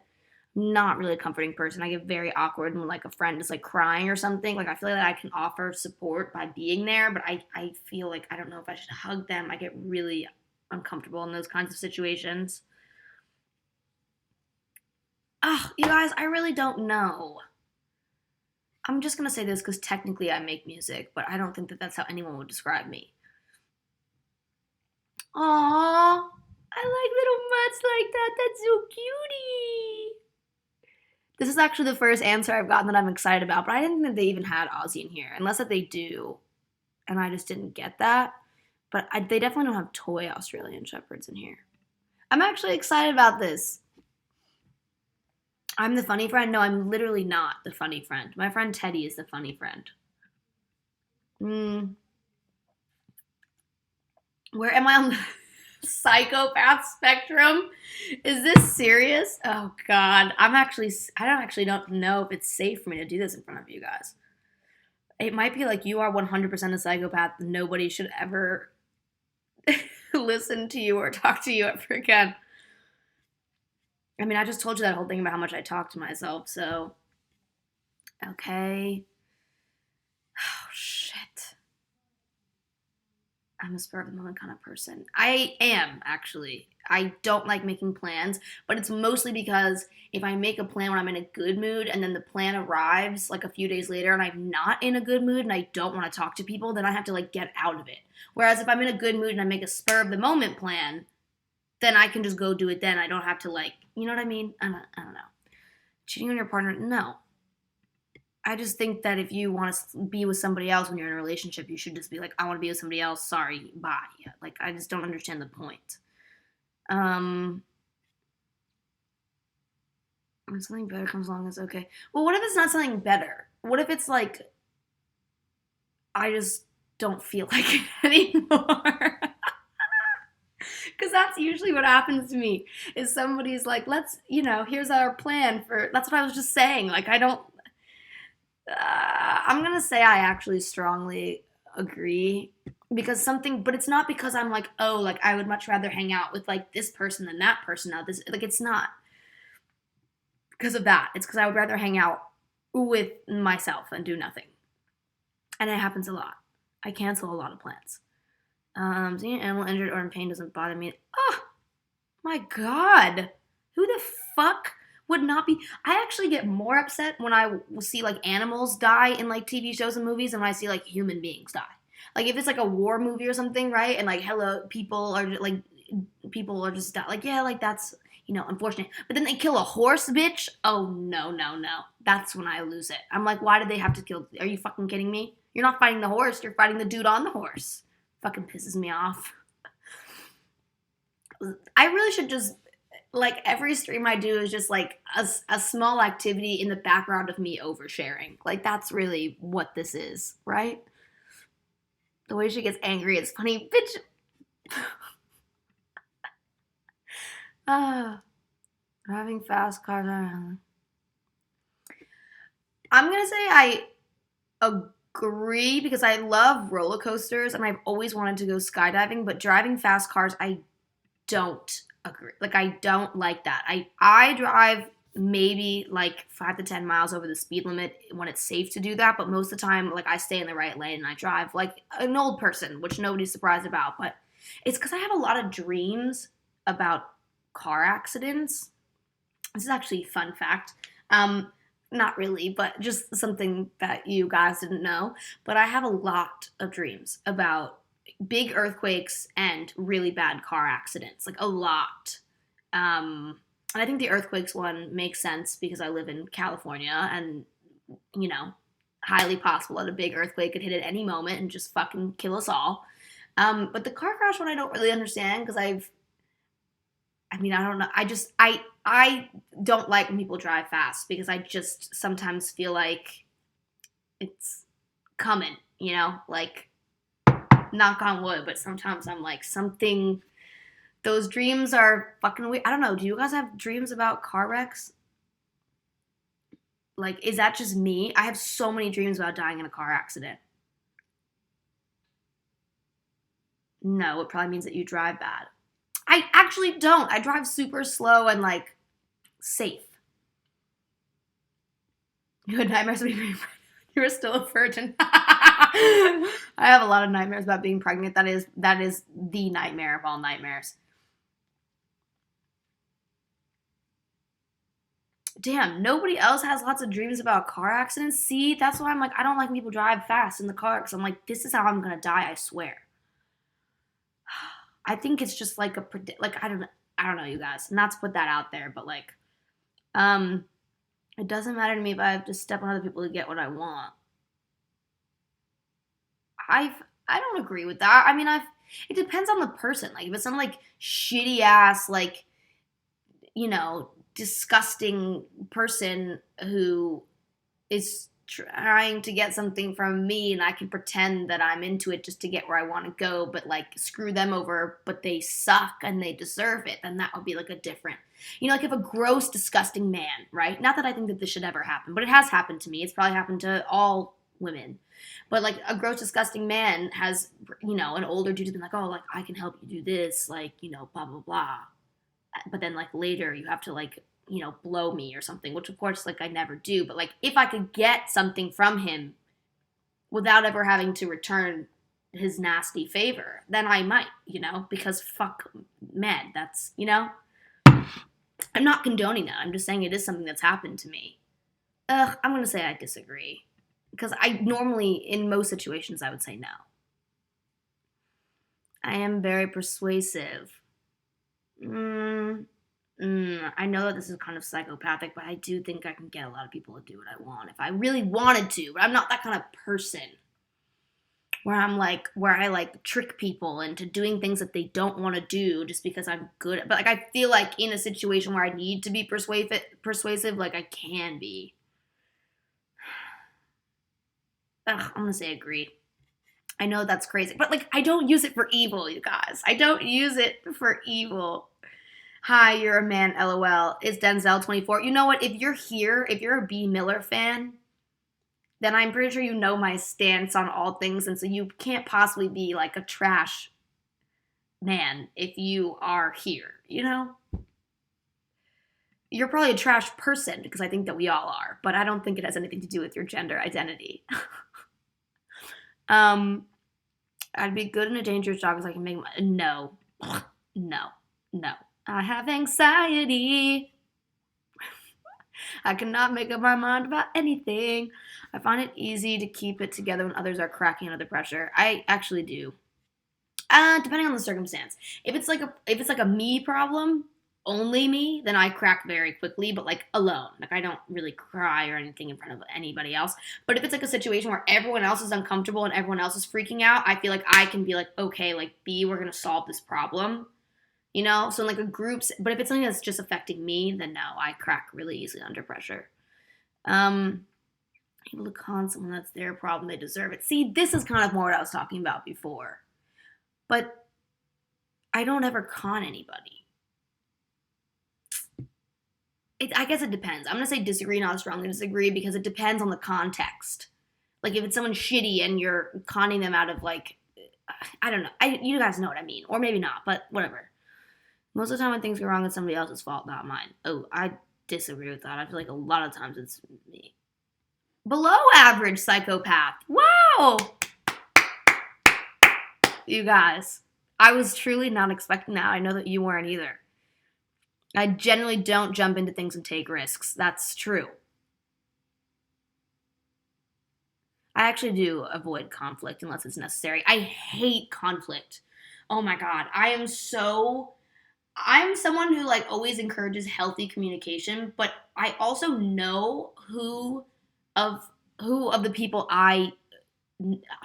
Not really a comforting person. I get very awkward when like a friend is like crying or something. Like I feel like I can offer support by being there, but I feel like I don't know if I should hug them. I get really uncomfortable in those kinds of situations. Oh, you guys, I really don't know. I'm just gonna say this because technically I make music, but I don't think that that's how anyone would describe me. Aww, I like little mutts like that. That's so cutie. This is actually the first answer I've gotten that I'm excited about, but I didn't think that they even had Aussie in here, unless that they do, and I just didn't get that. But they definitely don't have toy Australian Shepherds in here. I'm actually excited about this. I'm the funny friend? No, I'm literally not the funny friend. My friend Teddy is the funny friend. Where am I on the psychopath spectrum? Is this serious? Oh God, I don't know if it's safe for me to do this in front of you guys. It might be like you are 100% a psychopath. Nobody should ever listen to you or talk to you ever again. I mean, I just told you that whole thing about how much I talk to myself, so. Okay. Oh, shit. I'm a spur of the moment kind of person. I am, actually. I don't like making plans, but it's mostly because if I make a plan when I'm in a good mood and then the plan arrives like a few days later and I'm not in a good mood and I don't want to talk to people, then I have to like get out of it. Whereas if I'm in a good mood and I make a spur of the moment plan, then I can just go do it then. I don't have to like, you know what I mean? I don't know. Cheating on your partner? No. I just think that if you want to be with somebody else when you're in a relationship, you should just be like, I want to be with somebody else. Sorry, bye. Like, I just don't understand the point. When something better comes along, it's okay. Well, what if it's not something better? What if it's like, I just don't feel like it anymore. Because that's usually what happens to me is somebody's like, let's, here's our plan for, that's what I was just saying. Like, I don't, I'm going to say I actually strongly agree because something, but it's not because I'm like, oh, like I would much rather hang out with like this person than that person. Now this, like, it's not because of that. It's because I would rather hang out with myself and do nothing. And it happens a lot. I cancel a lot of plans. Seeing an animal injured or in pain doesn't bother me. Oh my god. Who the fuck would not be? I actually get more upset when I see like animals die in like TV shows and movies than when I see like human beings die. Like if it's like a war movie or something, right? And like people are just like, yeah, like that's unfortunate. But then they kill a horse, bitch. Oh no, no, no. That's when I lose it. I'm like, why did they have to kill? Are you fucking kidding me? You're not fighting the horse. You're fighting the dude on the horse. Fucking pisses me off. I really should just like every stream I do is just like a small activity in the background of me oversharing. Like that's really what this is, right? The way she gets angry is funny, bitch. Driving fast cars. I'm gonna say I agree because I love roller coasters and I've always wanted to go skydiving, but driving fast cars, I don't agree. Like I don't like that. I drive maybe like 5 to 10 miles over the speed limit when it's safe to do that, but most of the time like I stay in the right lane and I drive like an old person, which nobody's surprised about, but it's because I have a lot of dreams about car accidents. This is actually a fun fact. Not really, but just something that you guys didn't know. But I have a lot of dreams about big earthquakes and really bad car accidents, like a lot. And I think the earthquakes one makes sense because I live in California and, highly possible that a big earthquake could hit at any moment and just fucking kill us all. But the car crash one I don't really understand because I don't know. I don't like when people drive fast because I just sometimes feel like it's coming, like knock on wood, but sometimes I'm like something those dreams are fucking weird. I don't know. Do you guys have dreams about car wrecks? Like, is that just me? I have so many dreams about dying in a car accident. No, it probably means that you drive bad. I actually don't. I drive super slow and like safe. You had nightmares about being pregnant. You were still a virgin. I have a lot of nightmares about being pregnant. That is the nightmare of all nightmares. Damn, nobody else has lots of dreams about car accidents. See, that's why I'm like, I don't like when people drive fast in the car because I'm like, this is how I'm gonna die. I swear. I think it's just like I don't know, you guys. Not to put that out there, but like, um, it doesn't matter to me if I have to step on other people to get what I want. I don't agree with that. I mean, it depends on the person. Like, if it's some like shitty ass like disgusting person who is trying to get something from me and I can pretend that I'm into it just to get where I want to go, but like screw them over, but they suck and they deserve it, then that would be like a different, like if a gross, disgusting man, right? Not that I think that this should ever happen, but it has happened to me. It's probably happened to all women. But like a gross, disgusting man has, an older dude who's been like, oh, like I can help you do this, like, blah, blah, blah. But then like later you have to like blow me or something, which of course like I never do, but like if I could get something from him without ever having to return his nasty favor, then I might, because fuck men, that's I'm not condoning that. I'm just saying it is something that's happened to me. I'm gonna say I disagree because I normally in most situations I would say no. I am very persuasive. I know that this is kind of psychopathic, but I do think I can get a lot of people to do what I want if I really wanted to. But I'm not that kind of person where I like trick people into doing things that they don't want to do just because I'm good at. But like I feel like in a situation where I need to be persuasive, like I can be. I'm gonna say agree. I know that's crazy, but like I don't use it for evil, you guys. I don't use it for evil. Hi, you're a man, LOL. It's Denzel 24. You know what? If you're here, if you're a B. Miller fan, then I'm pretty sure you know my stance on all things, and so you can't possibly be like a trash man if you are here, you know? You're probably a trash person because I think that we all are, but I don't think it has anything to do with your gender identity. I'd be good in a dangerous job because I can make money. No. No. No. I have anxiety. I cannot make up my mind about anything. I find it easy to keep it together when others are cracking under pressure. I actually do. Depending on the circumstance. If it's like a me problem, only me, then I crack very quickly, but like alone. Like I don't really cry or anything in front of anybody else. But if it's like a situation where everyone else is uncomfortable and everyone else is freaking out, I feel like I can be like, okay, like B, we're gonna solve this problem. You know? So in like a groups, but if it's something that's just affecting me, then no, I crack really easily under pressure. Able to con someone, that's their problem, they deserve it. See, this is kind of more what I was talking about before. But I don't ever con anybody. I guess it depends. I'm going to say disagree, not strongly disagree, because it depends on the context. Like, if it's someone shitty and you're conning them out of, like, I don't know. You guys know what I mean. Or maybe not, but whatever. Most of the time when things go wrong, it's somebody else's fault, not mine. Oh, I disagree with that. I feel like a lot of times it's me. Below average psychopath. Wow! You guys, I was truly not expecting that. I know that you weren't either. I generally don't jump into things and take risks. That's true. I actually do avoid conflict unless it's necessary. I hate conflict. Oh my God. I'm someone who like always encourages healthy communication, but I also know who of the people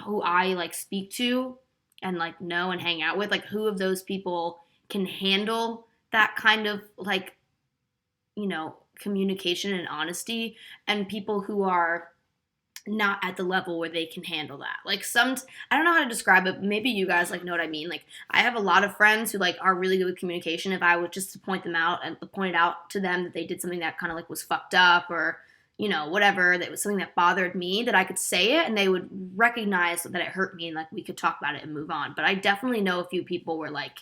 who I like speak to and like know and hang out with, like who of those people can handle that kind of like, you know, communication and honesty, and people who are not at the level where they can handle that. Like I don't know how to describe it, but maybe you guys like know what I mean. Like I have a lot of friends who like are really good with communication. If I was just to point it out to them that they did something that kind of like was fucked up or, you know, whatever, that was something that bothered me, that I could say it and they would recognize that it hurt me and like we could talk about it and move on. But I definitely know a few people where like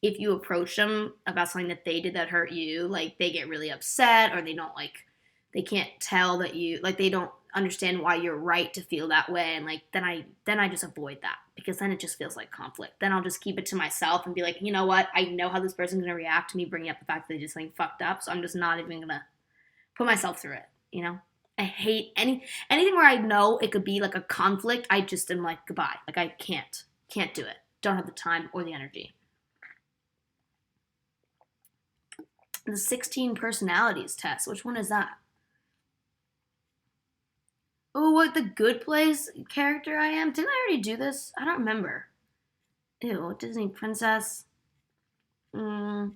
if you approach them about something that they did that hurt you, like they get really upset or they can't tell that you, like they don't understand why you're right to feel that way, and like then I just avoid that because then it just feels like conflict. Then I'll just keep it to myself and be like, you know what, I know how this person's gonna react to me bringing up the fact that they did something fucked up, so I'm just not even gonna put myself through it, you know. I hate anything where I know it could be like a conflict. I just am like, goodbye. Like I can't do it. Don't have the time or the energy. The 16 personalities test, which one is that? Oh, what, the Good Place character I am? Didn't I already do this? I don't remember. Ew, Disney princess. How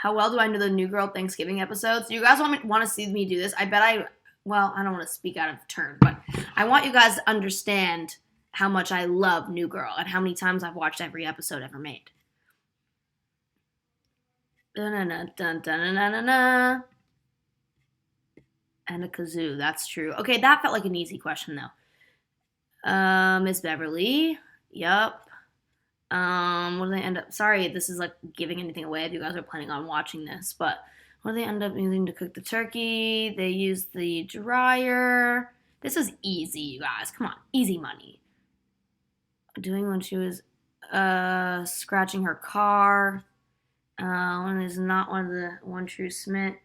well do I know the New Girl Thanksgiving episodes? Do you guys want to see me do this? I don't want to speak out of turn, but I want you guys to understand how much I love New Girl and how many times I've watched every episode ever made. Dun-dun-dun-dun-dun-dun-dun-dun. And a kazoo, that's true. Okay, that felt like an easy question though. Miss Beverly. Yup. What do they end up? Sorry, this is like giving anything away if you guys are planning on watching this, but what do they end up using to cook the turkey? They use the dryer. This is easy, you guys. Come on, easy money. Doing when she was scratching her car. One is not one of the one true Schmidt,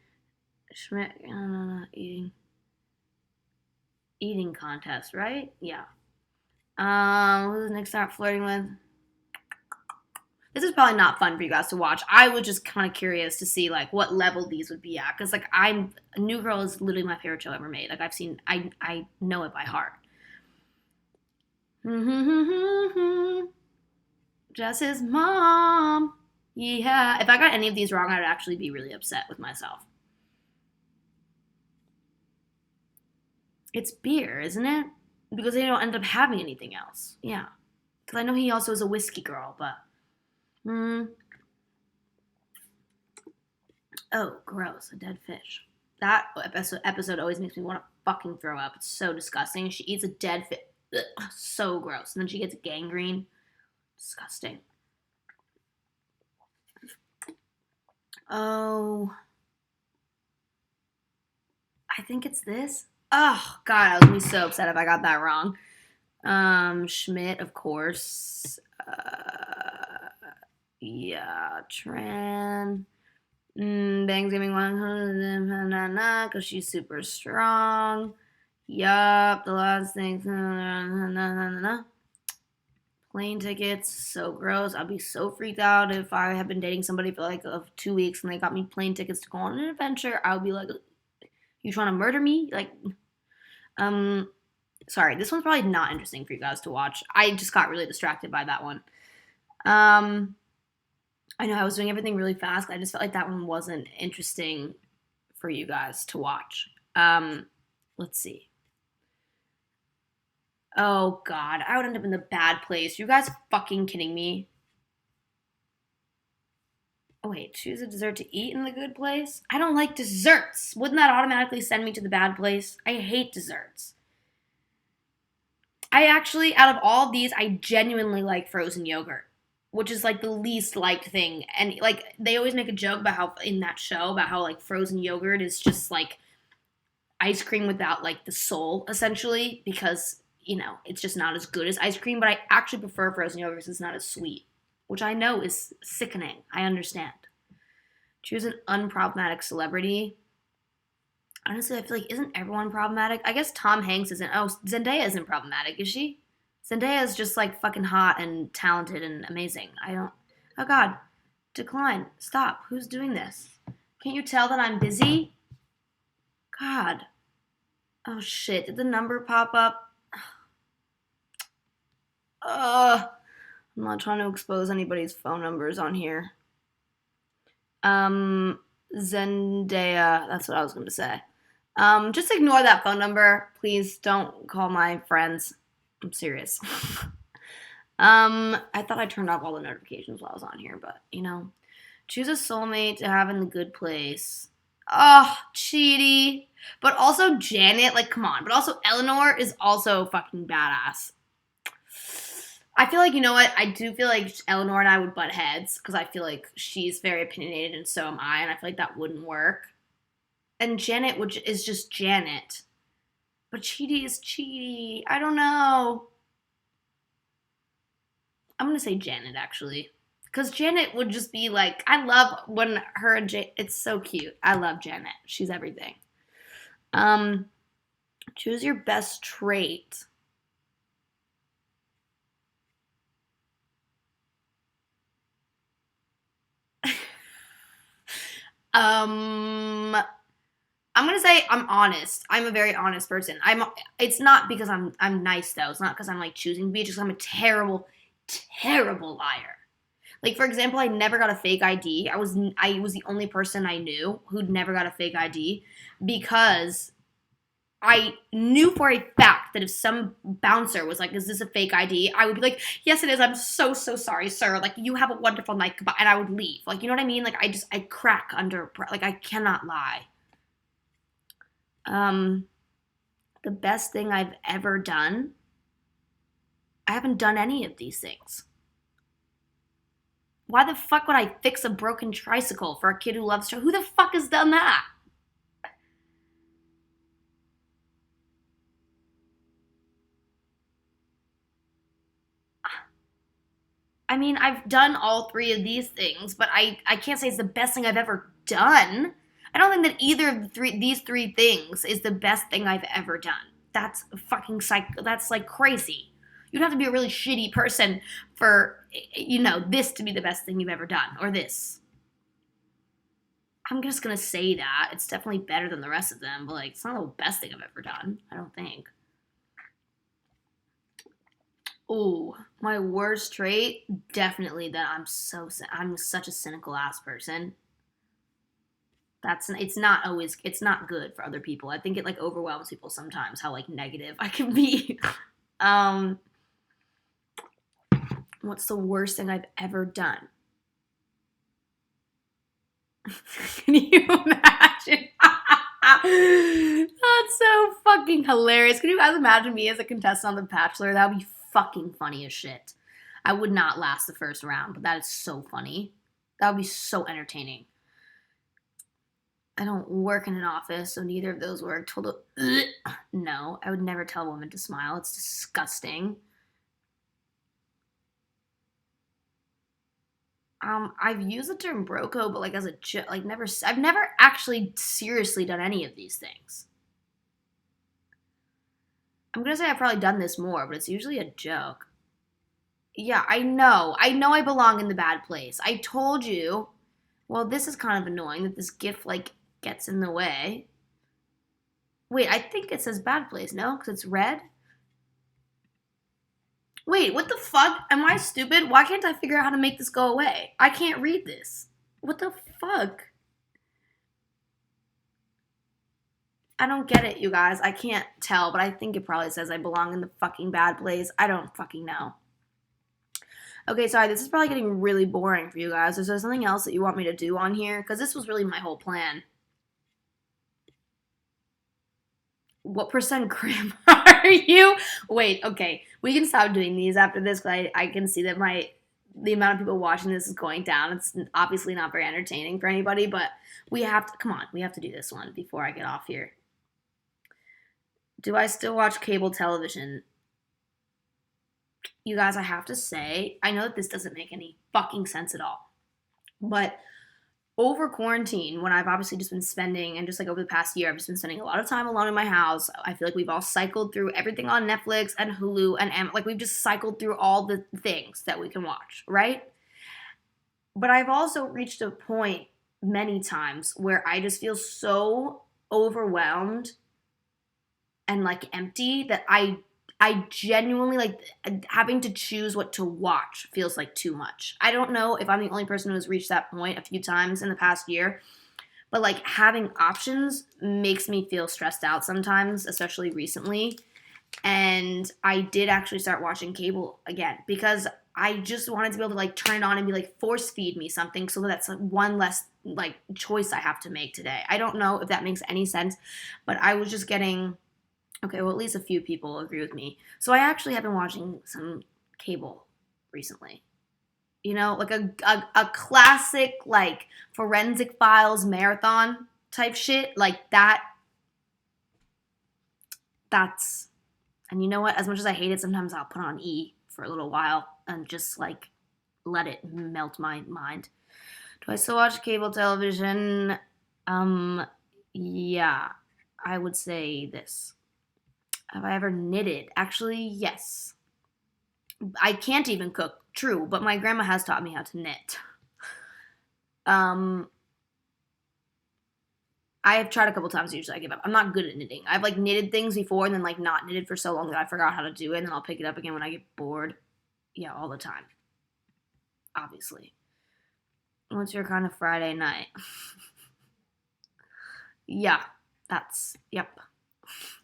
eating contest, right? Yeah. Who's Nick start flirting with? This is probably not fun for you guys to watch. I was just kind of curious to see like what level these would be at, because like New Girl is literally my favorite show ever made. Like I know it by heart. Just his mom. Yeah. If I got any of these wrong, I'd actually be really upset with myself. It's beer, isn't it? because they don't end up having anything else. Yeah. Because I know he also is a whiskey girl, but. Oh, gross. A dead fish. That episode always makes me want to fucking throw up. It's so disgusting. She eats a dead fish. So gross. And then she gets gangrene. Disgusting. Oh. I think it's this. Oh, God. I was going to be so upset if I got that wrong. Schmidt, of course. Yeah. Tran. Bang's giving 100 because she's super strong. Yup, the last thing. Plane tickets, so gross. I'd be so freaked out if I had been dating somebody for like 2 weeks and they got me plane tickets to go on an adventure. I would be like, you trying to murder me? Like, sorry, this one's probably not interesting for you guys to watch. I just got really distracted by that one. I know I was doing everything really fast. I just felt like that one wasn't interesting for you guys to watch. Let's see. Oh, God. I would end up in the bad place. You guys fucking kidding me? Oh, wait. Choose a dessert to eat in the good place? I don't like desserts. Wouldn't that automatically send me to the bad place? I hate desserts. I actually, out of all of these, I genuinely like frozen yogurt, which is like the least liked thing. And like they always make a joke about how in that show about how like frozen yogurt is just like ice cream without like the soul essentially because you know it's just not as good as ice cream. But I actually prefer frozen yogurt because it's not as sweet, which I know is sickening. I understand. Choose an unproblematic celebrity. Honestly, I feel like isn't everyone problematic? I guess Tom Hanks isn't. Oh, Zendaya isn't problematic, is she? Zendaya is just like fucking hot and talented and amazing. I don't. Oh God, decline. Stop. Who's doing this? Can't you tell that I'm busy? God. Oh shit. Did the number pop up? I'm not trying to expose anybody's phone numbers on here. Zendaya. That's what I was going to say. Just ignore that phone number. Please don't call my friends. I'm serious. I thought I turned off all the notifications while I was on here, but you know. Choose a soulmate to have in the good place. Oh, Cheaty. But also Janet, like come on. But also Eleanor is also fucking badass. I feel like, you know what? I do feel like Eleanor and I would butt heads because I feel like she's very opinionated and so am I, and I feel like that wouldn't work. And Janet is just Janet. But Cheaty is Cheaty. I don't know. I'm going to say Janet, actually. Because Janet would just be like, I love when her and it's so cute. I love Janet. She's everything. Choose your best trait. I'm gonna say I'm honest. I'm a very honest person. It's not because I'm nice though. It's not because I'm like choosing to be. It's just I'm a terrible, terrible liar. Like for example, I never got a fake ID. I was the only person I knew who'd never got a fake ID because I knew for a fact that if some bouncer was like, "Is this a fake ID?" I would be like, "Yes, it is. I'm so sorry, sir. Like you have a wonderful night." Goodbye. And I would leave. Like you know what I mean? Like I crack under like I cannot lie. The best thing I've ever done. I haven't done any of these things. Why the fuck would I fix a broken tricycle for a kid who loves to? Who the fuck has done that? I mean, I've done all three of these things, but I can't say it's the best thing I've ever done. I don't think that either of these three things is the best thing I've ever done. That's fucking that's like crazy. You'd have to be a really shitty person for, you know, this to be the best thing you've ever done, or this. I'm just gonna say that. It's definitely better than the rest of them, but like, it's not the best thing I've ever done. I don't think. Oh, my worst trait? Definitely that I'm such a cynical ass person. it's not good for other people. I think it like overwhelms people sometimes how like negative I can be. um what's the worst thing I've ever done? Can you imagine? That's so fucking hilarious. Can you guys imagine me as a contestant on The Bachelor? That would be fucking funny as shit. I would not last the first round, but that is so funny. That would be so entertaining. I don't work in an office, so neither of those work. No, I would never tell a woman to smile. It's disgusting. I've used the term broco, but like as a joke, like never. I've never actually seriously done any of these things. I'm gonna say I've probably done this more, but it's usually a joke. Yeah, I know. I know I belong in the bad place. I told you. Well, this is kind of annoying that this GIF like gets in the way. Wait, I think it says bad place, no? Because it's red? Wait, what the fuck? Am I stupid? Why can't I figure out how to make this go away? I can't read this. What the fuck? I don't get it, you guys. I can't tell, but I think it probably says I belong in the fucking bad place. I don't fucking know. Okay, sorry, this is probably getting really boring for you guys. Is there something else that you want me to do on here? Because this was really my whole plan. What percent grandma are you? Wait, okay. We can stop doing these after this because I can see that the amount of people watching this is going down. It's obviously not very entertaining for anybody, but we have to, come on, we have to do this one before I get off here. Do I still watch cable television? You guys, I have to say, I know that this doesn't make any fucking sense at all, but over quarantine, when I've obviously just been spending, and just like over the past year, I've just been spending a lot of time alone in my house. I feel like we've all cycled through everything on Netflix and Hulu and like we've just cycled through all the things that we can watch, right? But I've also reached a point many times where I just feel so overwhelmed and like empty that I genuinely like having to choose what to watch feels like too much. I don't know if I'm the only person who's reached that point a few times in the past year, but like having options makes me feel stressed out sometimes, especially recently. And I did actually start watching cable again because I just wanted to be able to like turn it on and be like force feed me something so that's like one less like choice I have to make today. I don't know if that makes any sense, but I was just getting okay, well, at least a few people agree with me. So I actually have been watching some cable recently. You know, like a classic, like, Forensic Files marathon type shit. Like, that's, and you know what? As much as I hate it, sometimes I'll put on E for a little while and just, like, let it melt my mind. Do I still watch cable television? Yeah, I would say this. Have I ever knitted? Actually, yes. I can't even cook, true, but my grandma has taught me how to knit. Um, I have tried a couple times, usually I give up. I'm not good at knitting. I've like knitted things before and then like not knitted for so long that I forgot how to do it and then I'll pick it up again when I get bored. Yeah, all the time. Obviously. What's your kind of Friday night? Yeah, yep.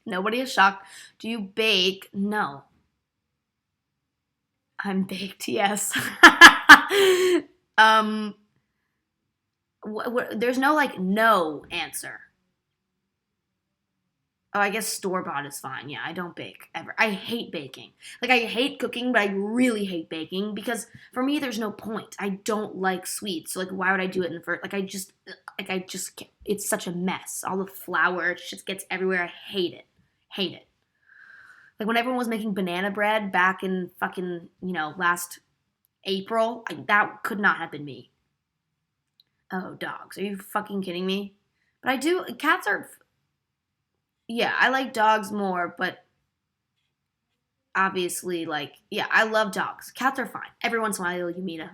Nobody is shocked. Do you bake? No. I'm baked, yes. um, there's no like no answer. Oh, I guess store bought is fine. Yeah, I don't bake ever. I hate baking. Like I hate cooking, but I really hate baking because for me there's no point. I don't like sweets. So like why would I do it in the first I just can't. It's such a mess. All the flour just gets everywhere. I hate it. Hate it. Like when everyone was making banana bread back in fucking, last April, that could not have been me. Oh, dogs. Are you fucking kidding me? But I do, cats are, yeah, I like dogs more, but obviously, like, yeah, I love dogs. Cats are fine. Every once in a while, you meet a.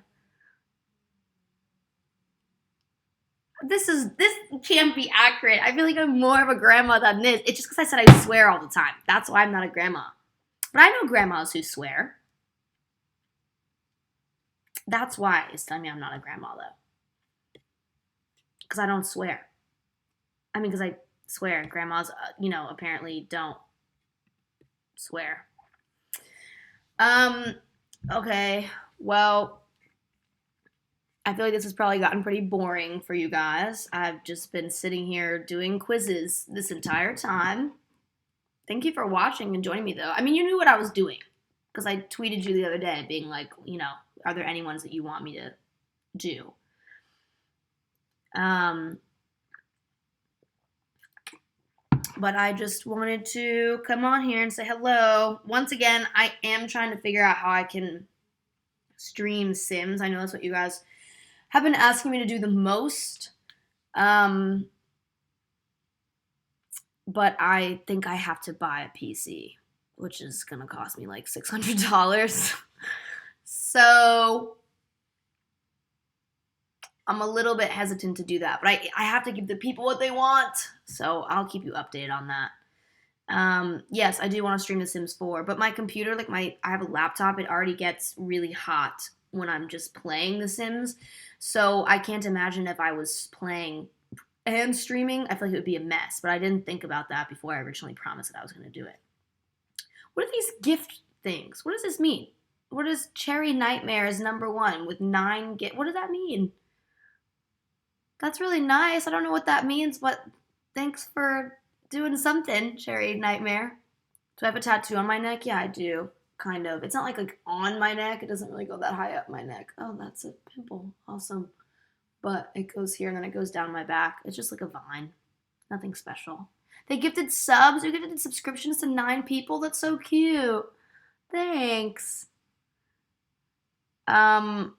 This can't be accurate. I feel like I'm more of a grandma than this. It's just because I said I swear all the time. That's why I'm not a grandma. But I know grandmas who swear. That's why it's telling me I'm not a grandma, though. Because I don't swear. I mean, because I swear, grandmas, apparently don't swear. Okay, well, I feel like this has probably gotten pretty boring for you guys. I've just been sitting here doing quizzes this entire time. Thank you for watching and joining me, though. I mean, you knew what I was doing because I tweeted you the other day being like, are there any ones that you want me to do? But I just wanted to come on here and say hello. Once again, I am trying to figure out how I can stream Sims. I know that's what you guys have been asking me to do the most. But I think I have to buy a PC, which is going to cost me like $600. So I'm a little bit hesitant to do that, but I have to give the people what they want. So I'll keep you updated on that. Yes, I do want to stream The Sims 4, but my computer, I have a laptop, it already gets really hot when I'm just playing The Sims. So I can't imagine if I was playing and streaming, I feel like it would be a mess, but I didn't think about that before I originally promised that I was going to do it. What are these gift things? What does this mean? What is Cherry Nightmare is #1 with 9 gift? What does that mean? That's really nice. I don't know what that means, but thanks for doing something, Cherry Nightmare. Do I have a tattoo on my neck? Yeah, I do. Kind of. It's not like on my neck. It doesn't really go that high up my neck. Oh, that's a pimple. Awesome. But it goes here and then it goes down my back. It's just like a vine. Nothing special. They gifted subs. You gifted subscriptions to 9 people. That's so cute. Thanks. Do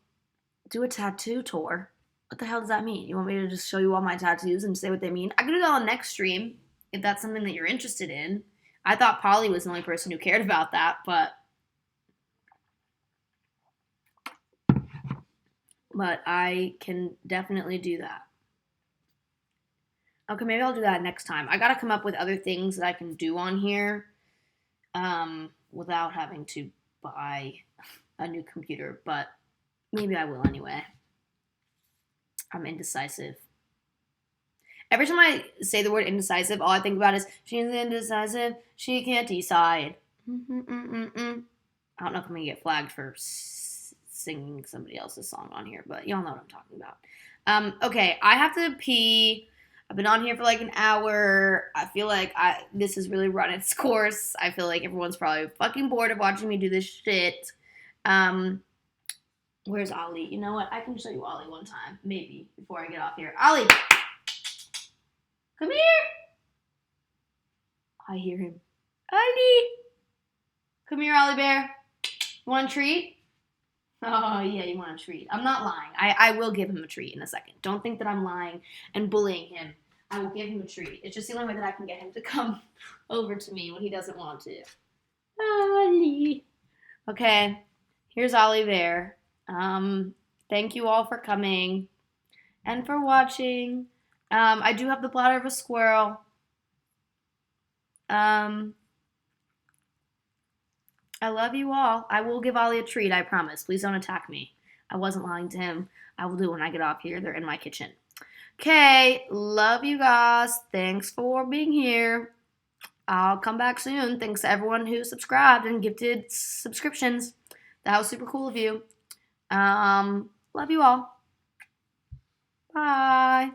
a tattoo tour. What the hell does that mean? You want me to just show you all my tattoos and say what they mean? I can do that on next stream if that's something that you're interested in. I thought Polly was the only person who cared about that, but I can definitely do that. Okay, maybe I'll do that next time. I gotta come up with other things that I can do on here without having to buy a new computer, but maybe I will anyway. I'm indecisive. Every time I say the word indecisive, all I think about is, she's indecisive, she can't decide. I don't know if I'm gonna get flagged for singing somebody else's song on here, but y'all know what I'm talking about. Okay, I have to pee. I've been on here for like an hour. I feel like this has really run its course. I feel like everyone's probably fucking bored of watching me do this shit. Where's Ollie? You know what? I can show you Ollie one time, maybe, before I get off here. Ollie! Come here! I hear him. Ollie! Come here, Ollie Bear. You want a treat? Oh, yeah, you want a treat. I'm not lying. I will give him a treat in a second. Don't think that I'm lying and bullying him. I will give him a treat. It's just the only way that I can get him to come over to me when he doesn't want to. Ollie. Okay, here's Ollie Bear. Thank you all for coming and for watching. I do have the bladder of a squirrel. I love you all. I will give Ollie a treat, I promise. Please don't attack me. I wasn't lying to him. I will do it when I get off here. They're in my kitchen. Okay, love you guys. Thanks for being here. I'll come back soon. Thanks to everyone who subscribed and gifted subscriptions. That was super cool of you. Love you all. Bye.